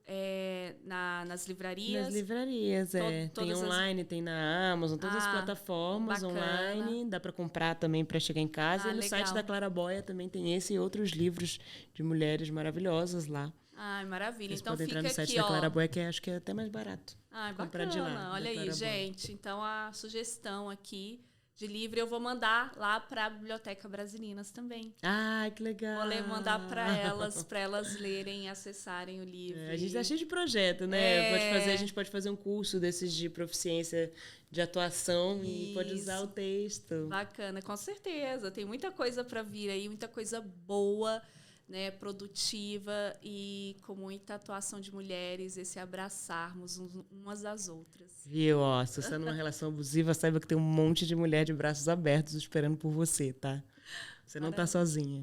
nas livrarias. Nas livrarias, tem online, tem na Amazon, todas as plataformas online, dá para comprar também para chegar em casa. E no site da Clara Boia também tem esse e outros livros de mulheres maravilhosas lá. Ai, maravilha. Vocês então podem fica entrar no site aqui, da Clara Boia, que acho que é até mais barato. Ai, comprar bacana. de lá. Olha aí, gente. Então, a sugestão aqui de livro eu vou mandar lá para a Biblioteca Brasilinas também. Ah, que legal. Vou mandar para elas lerem e acessarem o livro. A gente tá cheio de projeto, né? A gente pode fazer um curso desses de proficiência de atuação e pode usar o texto. Bacana, com certeza. Tem muita coisa para vir aí, muita coisa boa, né, produtiva e com muita atuação de mulheres, esse abraçarmos umas às outras. Viu? Ó, se você está numa relação abusiva, saiba que tem um monte de mulher de braços abertos esperando por você, tá? Você não está sozinha.